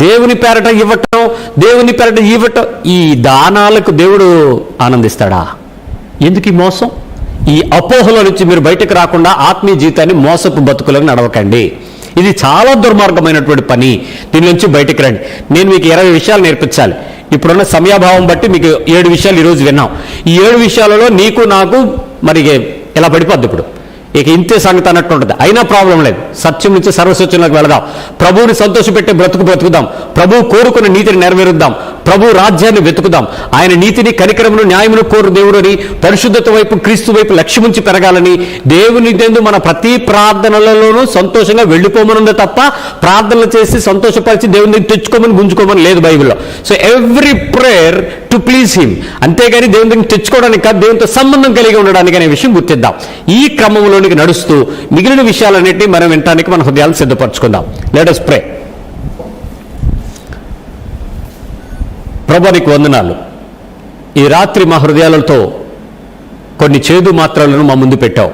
దేవుని పేరట ఇవ్వటం, దేవుని పేరట ఇవ్వటం. ఈ దానాలకు దేవుడు ఆనందిస్తాడా? ఎందుకు ఈ మోసం? ఈ అపోహల నుంచి మీరు బయటకు రాకుండా ఆత్మీయ జీవితాన్ని మోసపు బతుకులకు నడవకండి. ఇది చాలా దుర్మార్గమైనటువంటి పని. దీని నుంచి బయటకు రండి. నేను మీకు 20 విషయాలు నేర్పించాలి. ఇప్పుడున్న సమయాభావం బట్టి మీకు 7 విషయాలు ఈరోజు విన్నాం. ఈ 7 విషయాలలో నీకు నాకు మరి ఇలా పడిపోద్ది. ఇప్పుడు ఇక ఇంతే సంగతి అన్నట్టు ఉంటుంది. అయినా ప్రాబ్లం లేదు, సత్యం నుంచి సర్వసత్యంలోకి వెళదాం. ప్రభువుని సంతోషపెట్టే బ్రతుకుదాం. ప్రభువు కోరుకున్న నీతిని నెరవేరుద్దాం. ప్రభు రాజ్యాన్ని వెతుకుదాం. ఆయన నీతిని, కనికరమును, న్యాయమును కోరు దేవుడు అని, పరిశుద్ధత వైపు, క్రీస్తు వైపు లక్ష్యముంచి పెరగాలని, దేవుని యందు మన ప్రతి ప్రార్థనలలోనూ సంతోషంగా వెళ్ళిపోమనుంది తప్ప ప్రార్థనలు చేసి సంతోషపరిచి దేవుని దగ్గర తెచ్చుకోమని గుంజుకోమని లేదు బైబిల్లో. So every prayer to please him, అంతేగాని దేవుని దగ్గర తెచ్చుకోవడానికి కాదు, దేవునితో సంబంధం కలిగి ఉండడానికి అనే విషయం గుర్తిద్దాం. ఈ క్రమంలోనికి నడుస్తూ మిగిలిన విషయాలన్నింటినీ మనం వినడానికి మన హృదయాలు సిద్ధపరచుకుందాం. Let us pray. ప్రభువా నీకు వందనాలు. ఈ రాత్రి మా హృదయాలతో కొన్ని చేదు మాత్రలను మా ముందు పెట్టావు.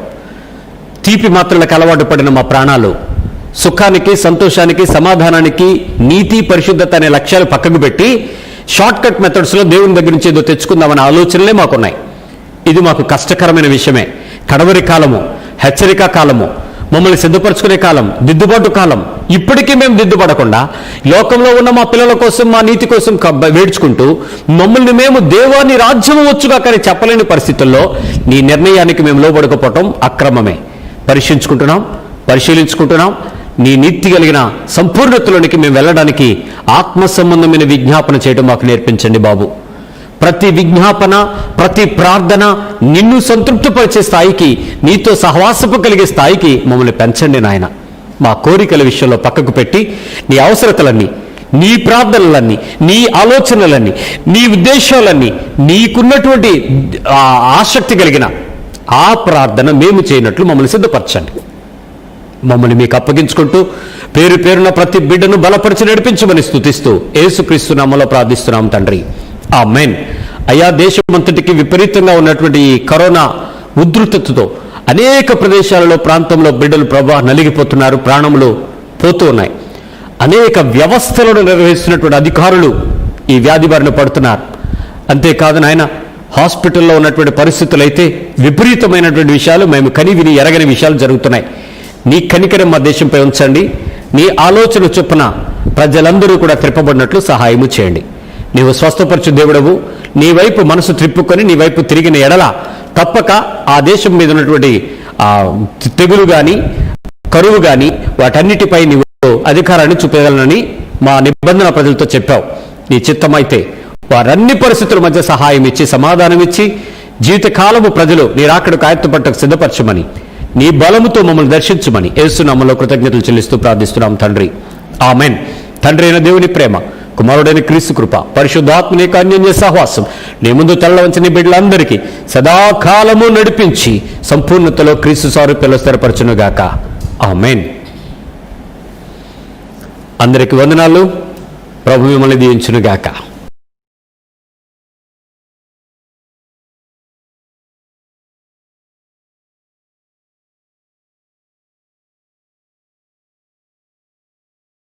తీపి మాత్రలకు అలవాటు పడిన మా ప్రాణాలు సుఖానికి, సంతోషానికి, సమాధానానికి, నీతి, పరిశుద్ధత అనే లక్ష్యాలు పక్కకు పెట్టి షార్ట్ కట్ మెథడ్స్లో దేవుని దగ్గర నుంచి ఏదో తెచ్చుకుందామనే ఆలోచనలే మాకున్నాయి. ఇది మాకు కష్టకరమైన విషయమే. కడవరి కాలము, హెచ్చరిక కాలము, మమ్మల్ని సిద్ధపరచుకునే కాలం, దిద్దుబాటు కాలం. ఇప్పటికీ మేము దిద్దుపడకుండా లోకంలో ఉన్న మా పిల్లల కోసం, మా నీతి కోసం వేడ్చుకుంటూ మమ్మల్ని మేము దేవాన్ని రాజ్యం వచ్చుగా కానీ చెప్పలేని పరిస్థితుల్లో నీ నిర్ణయానికి మేము లోబడకపోవటం అక్రమమే. పరిశీలించుకుంటున్నాం. నీ నీతి కలిగిన సంపూర్ణతలోనికి మేము వెళ్ళడానికి ఆత్మ సంబంధమైన విజ్ఞాపన చేయడం మాకు నేర్పించండి బాబు. ప్రతి విజ్ఞాపన, ప్రతి ప్రార్థన నిన్ను సంతృప్తిపరిచే స్థాయికి, నీతో సహవాసపు కలిగే స్థాయికి మమ్మల్ని పెంచండి నాయన. మా కోరికల విషయంలో పక్కకు పెట్టి నీ అవసరతలన్నీ, నీ ప్రార్థనలన్నీ, నీ ఆలోచనలన్నీ, నీ ఉద్దేశాలన్నీ, నీకున్నటువంటి ఆసక్తి కలిగిన ఆ ప్రార్థన మేము చేయనట్లు మమ్మల్ని సిద్ధపరచండి. మమ్మల్ని మీకు అప్పగించుకుంటూ పేరు పేరున ప్రతి బిడ్డను బలపరిచి నడిపించమని స్తుతిస్తూ యేసుక్రీస్తు నామములో ప్రార్థిస్తున్నాం తండ్రి, ఆమేన్. అయ్యా, దేశమంతటికి విపరీతంగా ఉన్నటువంటి ఈ కరోనా ఉధృతతో అనేక ప్రదేశాలలో, ప్రాంతంలో బిడ్డలు ప్రభా నలిగిపోతున్నారు, ప్రాణములు పోతూ ఉన్నాయి. అనేక వ్యవస్థలను నిర్వహిస్తున్నటువంటి అధికారులు ఈ వ్యాధి బారిన పడుతున్నారు. అంతేకాదు నాయన, హాస్పిటల్లో ఉన్నటువంటి పరిస్థితులు అయితే విపరీతమైనటువంటి విషయాలు, మేము కని విని ఎరగని విషయాలు జరుగుతున్నాయి. నీ కనికరం మా దేశంపై ఉంచండి. నీ ఆలోచన చొప్పున ప్రజలందరూ కూడా త్రిప్పబడినట్లు సహాయము చేయండి. నీవు స్వస్థపరచు దేవుడవు. నీ వైపు మనసు త్రిప్పుకొని నీ వైపు తిరిగిన ఎడల తప్పక ఆ దేశం మీద ఉన్నటువంటి తెగులు కానీ, కరువు కానీ వాటన్నిటిపై నీవు అధికారాన్ని చూపగలనని మా నిబంధన ప్రజలతో చెప్పావు. నీ చిత్తమైతే వారన్ని పరిస్థితుల మధ్య సహాయం ఇచ్చి, సమాధానం ఇచ్చి, జీవితకాలము ప్రజలు నీ రాకడకు ఆయత్తపట్టకు సిద్ధపరచమని, నీ బలముతో మమ్మల్ని దర్శించమని యేసు నామములో కృతజ్ఞతలు చెల్లిస్తూ ప్రార్థిస్తున్నాం తండ్రి, ఆమేన్. తండ్రి అయిన దేవుని ప్రేమ, కుమారుడైన క్రీస్తు కృప, పరిశుద్ధాత్మని యొక్క అన్యోన్య సహవాసం నీ ముందు తెల్లవంచని బిడ్డలందరికీ సదాకాలము నడిపించి సంపూర్ణతలో క్రీస్తు సారూప్యంలో స్థిరపరచునుగాక, ఆమేన్. అందరికి వందనాలు. ప్రభు మిమ్మల్ని దీవించునుగాక.